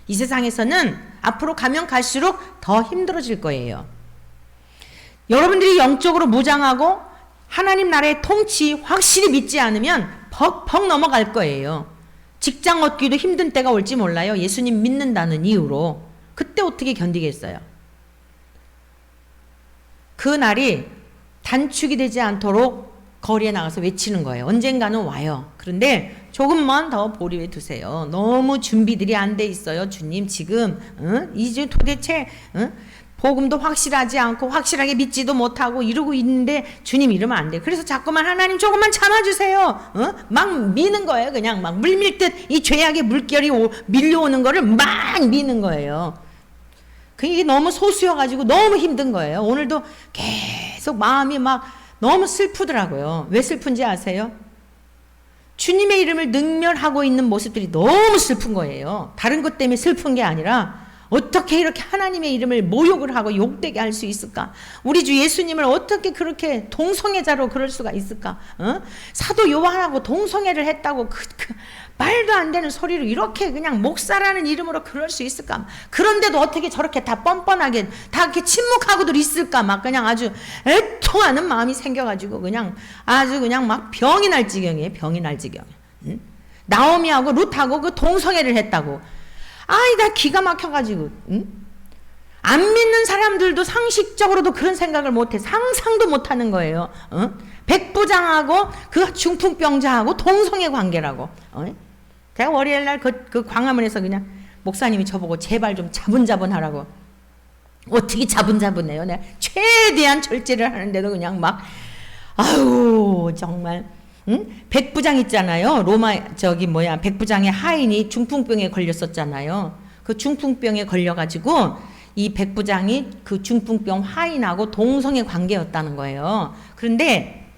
이 세상에서는 앞으로 가면 갈수록 더 힘들어질 거예요. 여러분들이 영적으로 무장하고 하나님 나라의 통치 확실히 믿지 않으면 퍽퍽 넘어갈 거예요. 직장 얻기도 힘든 때가 올지 몰라요. 예수님 믿는다는 이유로. 그때 어떻게 견디겠어요? 그 날이 단축이 되지 않도록 거리에 나가서 외치는 거예요. 언젠가는 와요. 그런데 조금만 더 보류해 두세요. 너무 준비들이 안 돼 있어요. 주님 지금 이제 도대체 복음도 확실하지 않고 확실하게 믿지도 못하고 이러고 있는데 주님 이러면 안 돼. 그래서 자꾸만 하나님 조금만 참아주세요. 막 미는 거예요. 그냥 막 물밀듯 이 죄악의 물결이 밀려오는 거를 막 미는 거예요. 그게 너무 소수여가지고 너무 힘든 거예요. 오늘도 계속 마음이 막 너무 슬프더라고요. 왜 슬픈지 아세요? 주님의 이름을 능멸하고 있는 모습들이 너무 슬픈 거예요. 다른 것 때문에 슬픈 게 아니라 어떻게 이렇게 하나님의 이름을 모욕을 하고 욕되게 할 수 있을까? 우리 주 예수님을 어떻게 그렇게 동성애자로 그럴 수가 있을까? 사도 요한하고 동성애를 했다고 말도 안 되는 소리로 이렇게 그냥 목사라는 이름으로 그럴 수 있을까? 그런데도 어떻게 저렇게 다 뻔뻔하게 다 이렇게 침묵하고들 있을까? 막 그냥 아주 애통하는 마음이 생겨가지고 아주 그냥 막 병이 날 지경이에요. 병이 날 지경. 나오미하고 룻하고 그 동성애를 했다고. 나 기가 막혀가지고, 안 믿는 사람들도 상식적으로도 그런 생각을 못해. 상상도 못하는 거예요. 백부장하고 그 중풍병자하고 동성애 관계라고. 제가 월요일날 그 광화문에서 그냥 목사님이 저보고 제발 좀 자분자분하라고. 어떻게 자분자분해요? 내가 최대한 절제를 하는데도 그냥 막 아유 정말. 백부장 있잖아요. 백부장의 하인이 중풍병에 걸렸었잖아요. 그 중풍병에 걸려가지고 이 백부장이 그 중풍병 하인하고 동성애 관계였다는 거예요. 그런데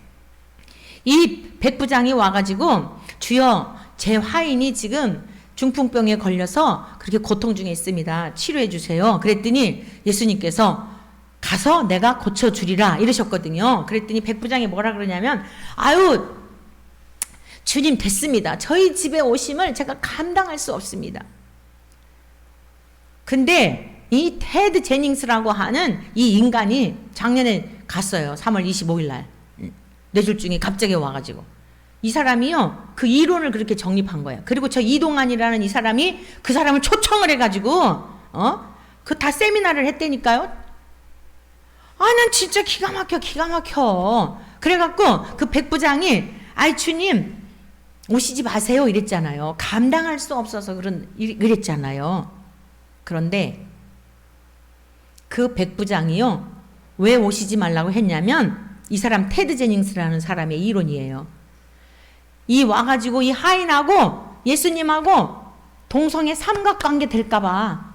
이 백부장이 와가지고 주여 제 하인이 지금 중풍병에 걸려서 그렇게 고통 중에 있습니다. 치료해 주세요. 그랬더니 예수님께서 가서 내가 고쳐주리라 이러셨거든요. 그랬더니 백부장이 뭐라 그러냐면 아유 주님 됐습니다. 저희 집에 오심을 제가 감당할 수 없습니다. 근데 이 테드 제닝스라고 하는 이 인간이 작년에 갔어요. 3월 25일 날. 뇌졸중이 갑자기 와가지고. 이 사람이요, 그 이론을 그렇게 정립한 거예요. 그리고 저 이동환이라는 이 사람이 그 사람을 초청을 해가지고, 그 다 세미나를 했다니까요. 아, 난 진짜 기가 막혀. 그래갖고 그 백부장이, 아이, 주님, 오시지 마세요. 이랬잖아요. 감당할 수 없어서 그랬잖아요. 그런데 그 백부장이요, 왜 오시지 말라고 했냐면, 이 사람 테드 제닝스라는 사람의 이론이에요. 이 와가지고 이 하인하고 예수님하고 동성애 삼각관계 될까봐,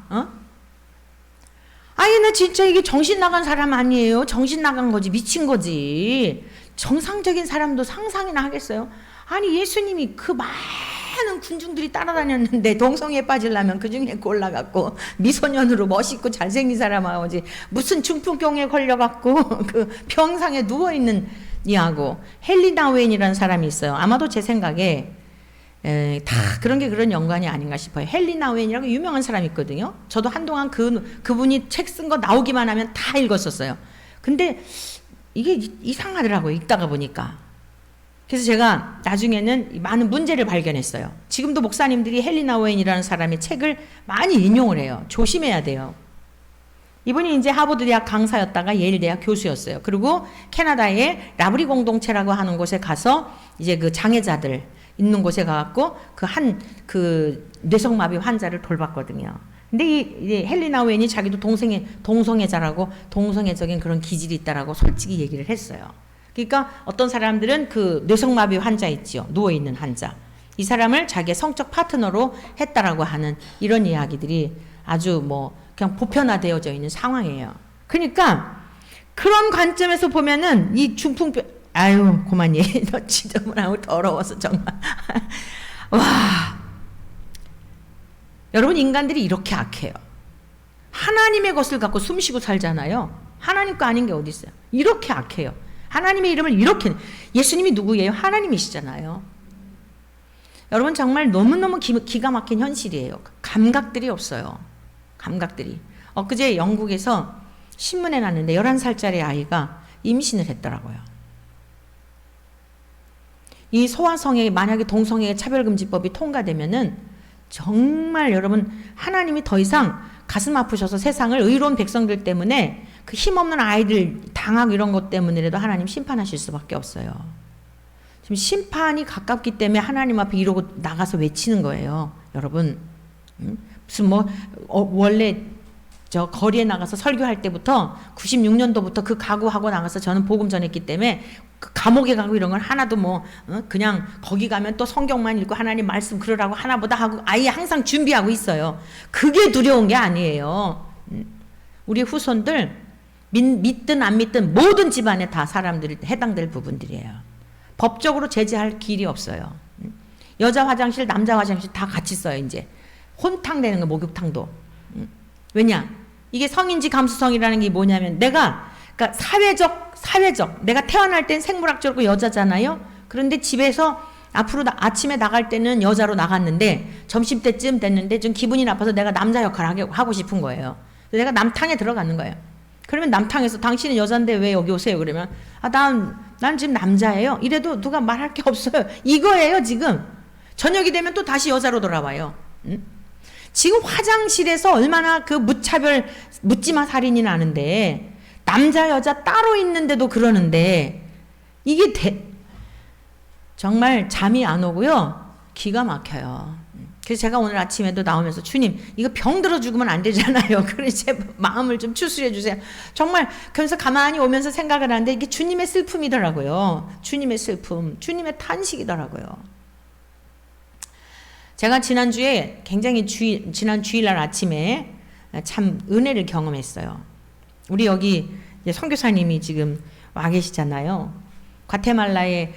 아니, 나 진짜 이게 정신 나간 사람 아니에요. 정신 나간 거지. 미친 거지. 정상적인 사람도 상상이나 하겠어요. 아니, 예수님이 그 많은 군중들이 따라다녔는데 동성애에 빠지려면 그 중에 골라갖고 미소년으로 멋있고 잘생긴 사람하고 무슨 중풍병에 걸려갖고 그 병상에 누워있는 이하고 헨리 나우엔이라는 사람이 있어요. 아마도 제 생각에 다 그런 게 그런 연관이 아닌가 싶어요. 헨리 나우엔이라고 유명한 사람이 있거든요. 저도 한동안 그분이 책 쓴 거 나오기만 하면 다 읽었었어요. 근데 이게 이상하더라고요. 읽다가 보니까. 그래서 제가 나중에는 많은 문제를 발견했어요. 지금도 목사님들이 헨리 나우엔이라는 사람의 책을 많이 인용을 해요. 조심해야 돼요. 이분이 이제 하버드 대학 강사였다가 예일 대학 교수였어요. 그리고 캐나다의 라브리 공동체라고 하는 곳에 가서 이제 그 장애자들 있는 곳에 가갖고 그 뇌성마비 환자를 돌봤거든요. 근데 이 헨리 나우엔이 자기도 동성애자라고 동성애적인 그런 기질이 있다라고 솔직히 얘기를 했어요. 그러니까 어떤 사람들은 그 뇌성마비 환자 있지요. 누워있는 환자. 이 사람을 자기의 성적 파트너로 했다라고 하는 이런 이야기들이 아주 그냥 보편화되어져 있는 상황이에요. 그러니까 그런 관점에서 보면은 이 중풍병, 아유, 그만 얘기, 너 지저분하고 더러워서 정말. 와. 여러분, 인간들이 이렇게 악해요. 하나님의 것을 갖고 숨쉬고 살잖아요. 하나님 거 아닌 게 어디 있어요? 이렇게 악해요. 하나님의 이름을 이렇게, 예수님이 누구예요? 하나님이시잖아요. 여러분, 정말 너무너무 기가 막힌 현실이에요. 감각들이 없어요. 감각들이. 엊그제 영국에서 신문에 났는데 11살짜리 아이가 임신을 했더라고요. 이 소아성애, 만약에 동성애 차별금지법이 통과되면은 정말 여러분, 하나님이 더 이상 가슴 아프셔서 세상을 의로운 백성들 때문에 그 힘없는 아이들 당하고 이런 것 때문에라도 하나님 심판하실 수밖에 없어요. 지금 심판이 가깝기 때문에 하나님 앞에 이러고 나가서 외치는 거예요. 여러분, 무슨 원래 저 거리에 나가서 설교할 때부터 96년도부터 그 각오하고 나가서 저는 복음 전했기 때문에 그 감옥에 가고 이런 건 하나도 그냥 거기 가면 또 성경만 읽고 하나님 말씀 그러라고 하나보다 하고 아예 항상 준비하고 있어요. 그게 두려운 게 아니에요. 우리 후손들 믿든 안 믿든 모든 집안에 다 사람들이 해당될 부분들이에요. 법적으로 제재할 길이 없어요. 여자 화장실, 남자 화장실 다 같이 써요. 이제 혼탕 되는 거, 목욕탕도. 왜냐? 이게 성인지 감수성이라는 게 뭐냐면 그러니까 사회적 내가 태어날 땐 생물학적으로 여자잖아요. 그런데 집에서 앞으로 아침에 나갈 때는 여자로 나갔는데 점심때쯤 됐는데 좀 기분이 나빠서 내가 남자 역할을 하고 싶은 거예요. 내가 남탕에 들어가는 거예요. 그러면 남탕에서 당신은 여잔데 왜 여기 오세요? 그러면 난 지금 남자예요. 이래도 누가 말할 게 없어요. 이거예요. 지금 저녁이 되면 또 다시 여자로 돌아와요. 지금 화장실에서 얼마나 그 무차별 묻지마 살인이 나는데 남자 여자 따로 있는데도 그러는데 이게 정말 잠이 안 오고요. 기가 막혀요. 그래서 제가 오늘 아침에도 나오면서 주님 이거 병들어 죽으면 안 되잖아요. 그래서 제 마음을 좀 추스려 주세요. 정말 그래서 가만히 오면서 생각을 하는데 이게 주님의 슬픔이더라고요. 주님의 슬픔, 주님의 탄식이더라고요. 제가 지난주에 굉장히 지난 주일날 아침에 참 은혜를 경험했어요. 우리 여기 선교사님이 지금 와 계시잖아요. 과테말라의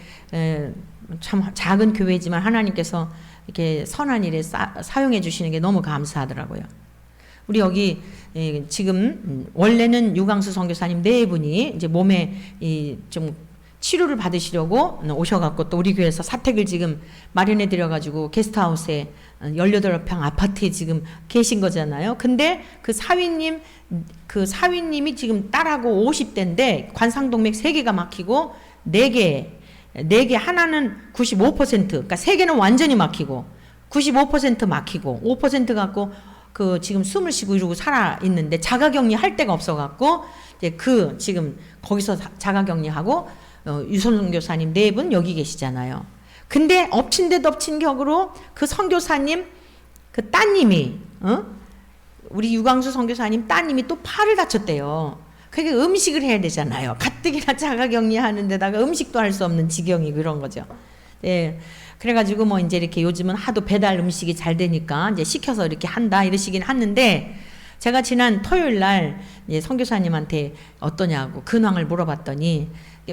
참 작은 교회지만 하나님께서 이렇게 선한 일에 사용해 주시는 게 너무 감사하더라고요. 우리 여기 지금 원래는 유광수 선교사님 네 분이 이제 몸에 좀 치료를 받으시려고 오셔갖고 또 우리 교회에서 사택을 지금 마련해 드려가지고 게스트하우스에 18평 아파트에 지금 계신 거잖아요. 근데 그 사위님이 지금 딸하고 50대인데 관상동맥 3개가 막히고 4개 하나는 95% 그러니까 3개는 완전히 막히고 95% 막히고 5% 갖고 그 지금 숨을 쉬고 이러고 살아 있는데 자가격리 할 데가 없어 갖고 이제 그 지금 거기서 자가격리하고 유선 선교사님 4분 여기 계시잖아요. 근데 엎친 데 덮친 격으로 그 선교사님 그 따님이 우리 유광수 선교사님 따님이 또 팔을 다쳤대요. 그게 음식을 해야 되잖아요. 가뜩이나 자가격리하는 데다가 음식도 할 수 없는 지경이 그런 거죠. 예. 그래가지고 뭐 이제 이렇게 요즘은 하도 배달 음식이 잘 되니까 이제 시켜서 이렇게 한다 이러시긴 하는데 제가 지난 토요일 날 이제 선교사님한테 어떠냐고 근황을 물어봤더니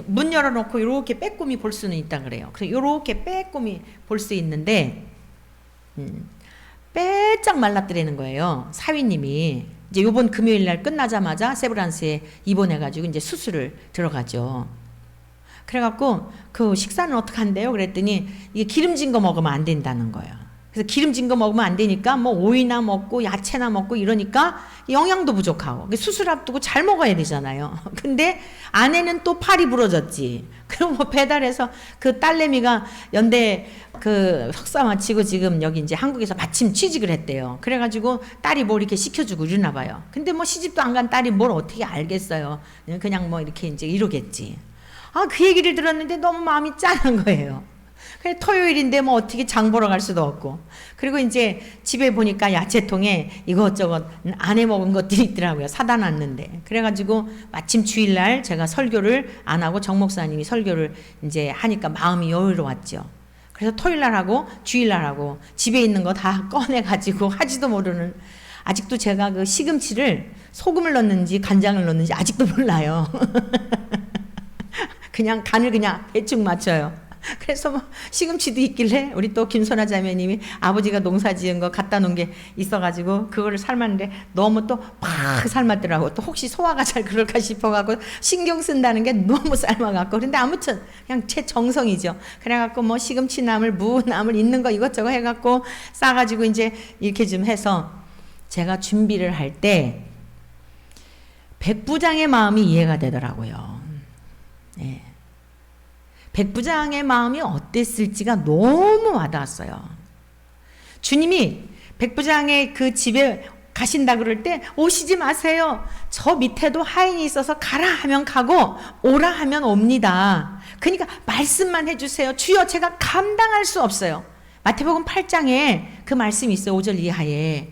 문 열어놓고 이렇게 빼꼼히 볼 수는 있다 그래요. 그래서 이렇게 빼꼼히 볼 수 있는데 빼짝 말랐더라는 거예요. 사위님이 이제 요번 금요일 날 끝나자마자 세브란스에 입원해가지고 이제 수술을 들어가죠. 그래갖고 그 식사는 어떻게 한대요? 그랬더니 이게 기름진 거 먹으면 안 된다는 거예요. 그래서 기름진 거 먹으면 안 되니까 뭐 오이나 먹고 야채나 먹고 이러니까 영양도 부족하고 수술 앞두고 잘 먹어야 되잖아요. 근데 아내는 또 팔이 부러졌지. 그럼 뭐 배달해서 그 딸내미가 연대 그 석사 마치고 지금 여기 이제 한국에서 마침 취직을 했대요. 그래가지고 딸이 뭐 이렇게 시켜주고 이러나 봐요. 근데 뭐 시집도 안 간 딸이 뭘 어떻게 알겠어요. 그냥 뭐 이렇게 이제 이러겠지. 아, 그 얘기를 들었는데 너무 마음이 짠한 거예요. 그래 토요일인데 뭐 어떻게 장 보러 갈 수도 없고. 그리고 이제 집에 보니까 야채통에 이것저것 안 해 먹은 것들이 있더라고요. 사다 놨는데. 그래가지고 마침 주일날 제가 설교를 안 하고 정 목사님이 설교를 이제 하니까 마음이 여유로웠죠. 그래서 토요일날 하고 주일날 하고 집에 있는 거 다 꺼내가지고 하지도 모르는 아직도 제가 그 시금치를 소금을 넣는지 간장을 넣는지 아직도 몰라요. 그냥 간을 그냥 대충 맞춰요. 그래서 뭐 시금치도 있길래 우리 또 김선아 자매님이 아버지가 농사 지은 거 갖다 놓은 게 있어가지고 그거를 삶았는데 너무 또 팍 삶았더라고. 또 혹시 소화가 잘 그럴까 싶어갖고 신경 쓴다는 게 너무 삶아갖고. 그런데 아무튼 그냥 제 정성이죠. 그래갖고 뭐 시금치나물, 무나물 있는 거 이것저것 해갖고 싸가지고 이제 이렇게 좀 해서 제가 준비를 할 때 백부장의 마음이 이해가 되더라고요. 예. 백부장의 마음이 어땠을지가 너무 와닿았어요. 주님이 백부장의 그 집에 가신다 그럴 때 오시지 마세요. 저 밑에도 하인이 있어서 가라 하면 가고 오라 하면 옵니다. 그러니까 말씀만 해주세요. 주여 제가 감당할 수 없어요. 마태복음 8장에 그 말씀이 있어요. 5절 이하에.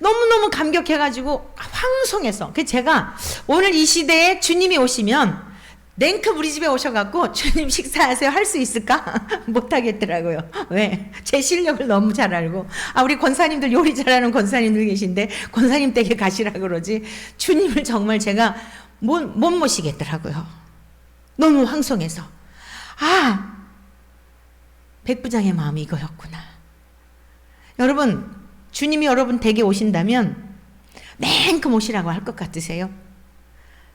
너무너무 감격해가지고 황송해서. 제가 오늘 이 시대에 주님이 오시면 냉큼 우리 집에 오셔갖고 주님 식사하세요 할 수 있을까? 못하겠더라고요. 왜? 제 실력을 너무 잘 알고 우리 권사님들 요리 잘하는 권사님들 계신데 권사님 댁에 가시라 그러지 주님을 정말 제가 못 모시겠더라고요. 너무 황송해서 백부장의 마음이 이거였구나. 여러분 주님이 여러분 댁에 오신다면 냉큼 오시라고 할 것 같으세요?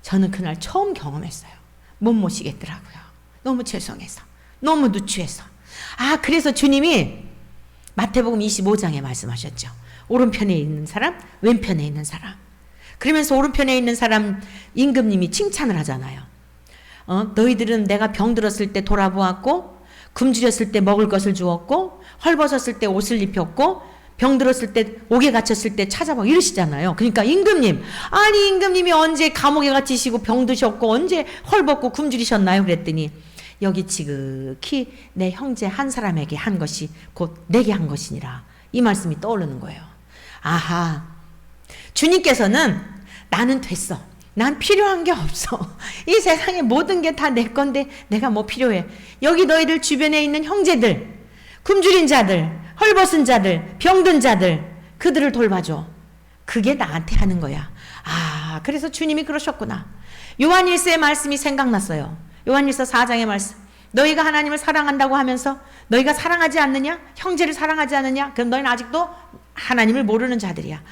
저는 그날 처음 경험했어요. 못 모시겠더라고요. 너무 죄송해서. 너무 누추해서. 그래서 주님이 마태복음 25장에 말씀하셨죠. 오른편에 있는 사람, 왼편에 있는 사람. 그러면서 오른편에 있는 사람 임금님이 칭찬을 하잖아요. 너희들은 내가 병들었을 때 돌아보았고 굶주렸을 때 먹을 것을 주었고 헐벗었을 때 옷을 입혔고 병들었을 때 옥에 갇혔을 때 찾아보고 이러시잖아요. 그러니까 임금님 임금님이 언제 감옥에 갇히시고 병드셨고 언제 헐벗고 굶주리셨나요? 그랬더니 여기 지극히 내 형제 한 사람에게 한 것이 곧 내게 한 것이니라. 이 말씀이 떠오르는 거예요. 주님께서는 나는 됐어. 난 필요한 게 없어. 이 세상의 모든 게 다 내 건데 내가 뭐 필요해. 여기 너희들 주변에 있는 형제들, 굶주린 자들, 헐벗은 자들, 병든 자들, 그들을 돌봐줘. 그게 나한테 하는 거야. 그래서 주님이 그러셨구나. 요한일서의 말씀이 생각났어요. 요한일서 4장의 말씀. 너희가 하나님을 사랑한다고 하면서 너희가 사랑하지 않느냐? 형제를 사랑하지 않느냐? 그럼 너희는 아직도 하나님을 모르는 자들이야.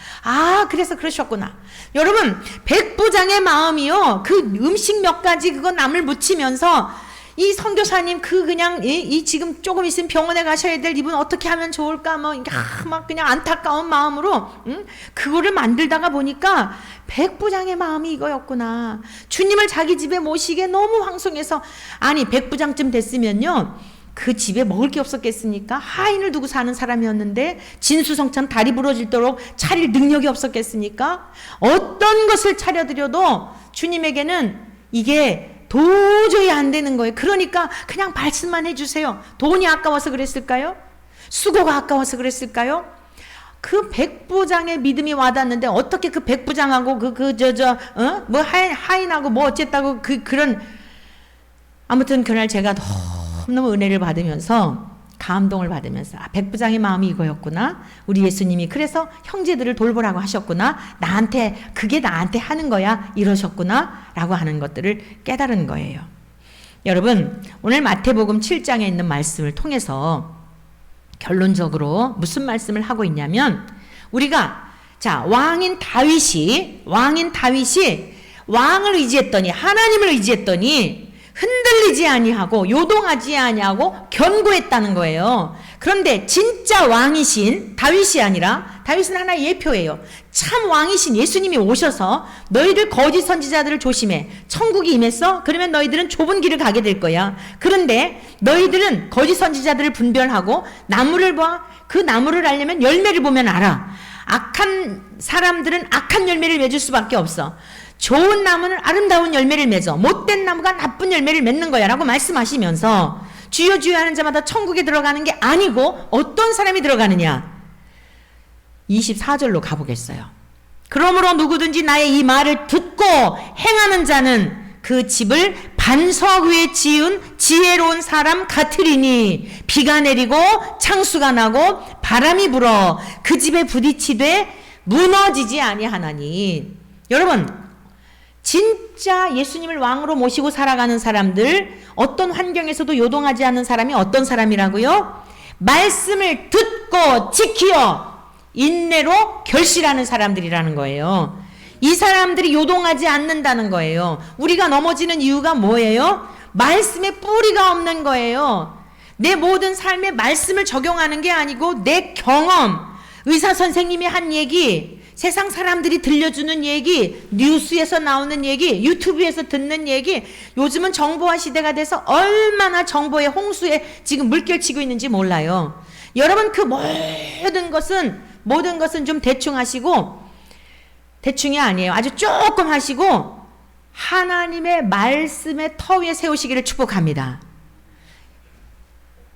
그래서 그러셨구나. 여러분, 백부장의 마음이요. 그 음식 몇 가지 그거 남을 묻히면서 이 선교사님 그냥 이 지금 조금 있으면 병원에 가셔야 될 이분 어떻게 하면 좋을까 막 그냥 안타까운 마음으로 그거를 만들다가 보니까 백부장의 마음이 이거였구나. 주님을 자기 집에 모시기에 너무 황송해서 아니 백부장쯤 됐으면요 그 집에 먹을 게 없었겠습니까? 하인을 두고 사는 사람이었는데 진수성찬 다리 부러질도록 차릴 능력이 없었겠습니까? 어떤 것을 차려드려도 주님에게는 이게 도저히 안 되는 거예요. 그러니까 그냥 말씀만 해주세요. 돈이 아까워서 그랬을까요? 수고가 아까워서 그랬을까요? 그 백부장의 믿음이 와닿는데 어떻게 그 백부장하고 뭐 하인하고 뭐 어쨌다고 그런 아무튼 그날 제가 너무 은혜를 받으면서 감동을 받으면서 백부장의 마음이 이거였구나. 우리 예수님이 그래서 형제들을 돌보라고 하셨구나. 그게 나한테 하는 거야. 이러셨구나. 라고 하는 것들을 깨달은 거예요. 여러분, 오늘 마태복음 7장에 있는 말씀을 통해서 결론적으로 무슨 말씀을 하고 있냐면 우리가 왕인 다윗이 왕을 의지했더니 하나님을 의지했더니 흔들리지 아니하고 요동하지 아니하고 견고했다는 거예요. 그런데 진짜 왕이신 다윗이 아니라 다윗은 하나의 예표예요. 참 왕이신 예수님이 오셔서 너희들 거짓 선지자들을 조심해. 천국이 임했어? 그러면 너희들은 좁은 길을 가게 될 거야. 그런데 너희들은 거짓 선지자들을 분별하고 나무를 봐. 그 나무를 알려면 열매를 보면 알아. 악한 사람들은 악한 열매를 맺을 수밖에 없어. 좋은 나무는 아름다운 열매를 맺어. 못된 나무가 나쁜 열매를 맺는 거야 라고 말씀하시면서 주여 주여 하는 자마다 천국에 들어가는 게 아니고 어떤 사람이 들어가느냐. 24절로 가보겠어요. 그러므로 누구든지 나의 이 말을 듣고 행하는 자는 그 집을 반석 위에 지은 지혜로운 사람 같으리니 비가 내리고 창수가 나고 바람이 불어 그 집에 부딪히되 무너지지 아니하나니. 여러분, 진짜 예수님을 왕으로 모시고 살아가는 사람들, 어떤 환경에서도 요동하지 않는 사람이 어떤 사람이라고요? 말씀을 듣고 지키어 인내로 결실하는 사람들이라는 거예요. 이 사람들이 요동하지 않는다는 거예요. 우리가 넘어지는 이유가 뭐예요? 말씀에 뿌리가 없는 거예요. 내 모든 삶에 말씀을 적용하는 게 아니고 내 경험, 의사 선생님이 한 얘기, 세상 사람들이 들려주는 얘기, 뉴스에서 나오는 얘기, 유튜브에서 듣는 얘기, 요즘은 정보화 시대가 돼서 얼마나 정보의 홍수에 지금 물결치고 있는지 몰라요. 여러분 그 모든 것은 좀 대충 하시고, 대충이 아니에요. 아주 조금 하시고 하나님의 말씀의 터 위에 세우시기를 축복합니다.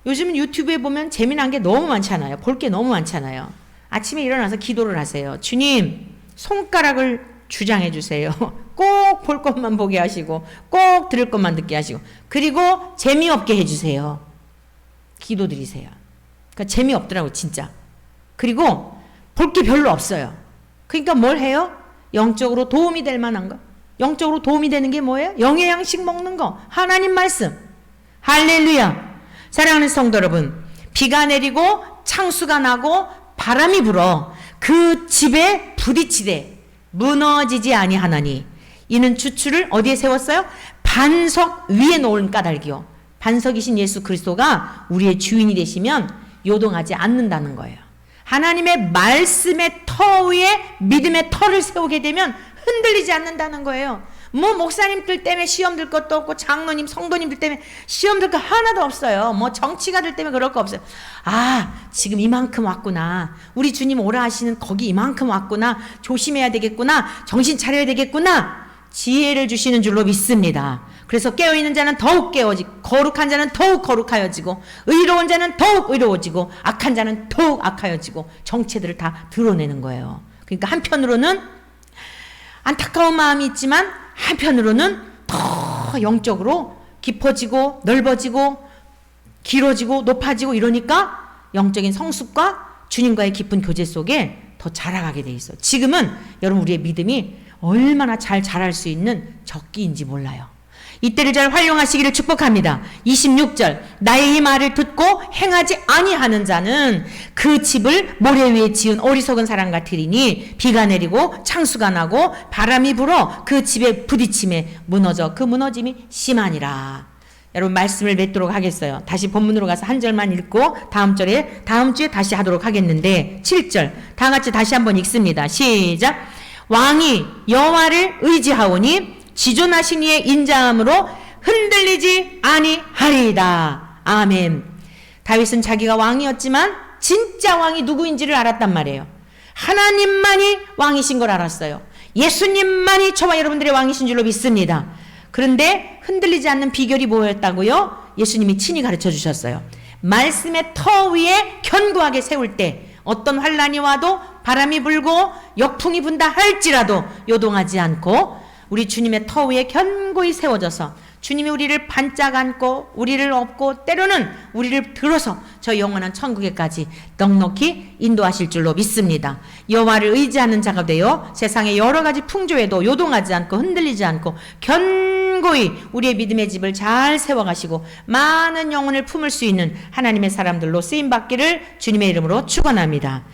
요즘 유튜브에 보면 재미난 게 너무 많잖아요. 볼 게 너무 많잖아요. 아침에 일어나서 기도를 하세요. 주님, 손가락을 주장해 주세요. 꼭 볼 것만 보게 하시고 꼭 들을 것만 듣게 하시고 그리고 재미없게 해주세요. 기도드리세요. 그러니까 재미없더라고 진짜. 그리고 볼 게 별로 없어요. 그러니까 뭘 해요? 영적으로 도움이 될 만한 거. 영적으로 도움이 되는 게 뭐예요? 영의 양식 먹는 거. 하나님 말씀. 할렐루야. 사랑하는 성도 여러분, 비가 내리고 창수가 나고 바람이 불어 그 집에 부딪히되 무너지지 아니하나니 이는 주추를 어디에 세웠어요? 반석 위에 놓은 까닭이요. 반석이신 예수 그리스도가 우리의 주인이 되시면 요동하지 않는다는 거예요. 하나님의 말씀의 터 위에 믿음의 터를 세우게 되면 흔들리지 않는다는 거예요. 뭐 목사님들 때문에 시험 들 것도 없고 장로님, 성도님들 때문에 시험 들 거 하나도 없어요. 뭐 정치가들 때문에 그럴 거 없어요. 아, 지금 이만큼 왔구나. 우리 주님 오라 하시는 거기 이만큼 왔구나. 조심해야 되겠구나. 정신 차려야 되겠구나. 지혜를 주시는 줄로 믿습니다. 그래서 깨어있는 자는 더욱 깨어지고 거룩한 자는 더욱 거룩하여지고 의로운 자는 더욱 의로워지고 악한 자는 더욱 악하여지고 정체들을 다 드러내는 거예요. 그러니까 한편으로는 안타까운 마음이 있지만 한편으로는 더 영적으로 깊어지고 넓어지고 길어지고 높아지고 이러니까 영적인 성숙과 주님과의 깊은 교제 속에 더 자라가게 돼 있어. 지금은 여러분 우리의 믿음이 얼마나 잘 자랄 수 있는 적기인지 몰라요. 이때를 잘 활용하시기를 축복합니다. 26절 나의 이 말을 듣고 행하지 아니하는 자는 그 집을 모래 위에 지은 어리석은 사람 같으리니 비가 내리고 창수가 나고 바람이 불어 그 집에 부딪힘에 무너져 그 무너짐이 심하니라. 여러분 말씀을 맺도록 하겠어요. 다시 본문으로 가서 한 절만 읽고 다음 주에 다시 하도록 하겠는데 7절 다 같이 다시 한번 읽습니다. 시작. 왕이 여호와를 의지하오니 지존하신 이의 인자함으로 흔들리지 아니하리이다. 아멘. 다윗은 자기가 왕이었지만 진짜 왕이 누구인지를 알았단 말이에요. 하나님만이 왕이신 걸 알았어요. 예수님만이 저와 여러분들의 왕이신 줄로 믿습니다. 그런데 흔들리지 않는 비결이 뭐였다고요? 예수님이 친히 가르쳐 주셨어요. 말씀의 터 위에 견고하게 세울 때 어떤 환란이 와도 바람이 불고 역풍이 분다 할지라도 요동하지 않고 우리 주님의 터 위에 견고히 세워져서 주님이 우리를 반짝 안고 우리를 업고 때로는 우리를 들어서 저 영원한 천국에까지 넉넉히 인도하실 줄로 믿습니다. 여호와를 의지하는 자가 되어 세상의 여러 가지 풍조에도 요동하지 않고 흔들리지 않고 견고히 우리의 믿음의 집을 잘 세워가시고 많은 영혼을 품을 수 있는 하나님의 사람들로 쓰임받기를 주님의 이름으로 축원합니다.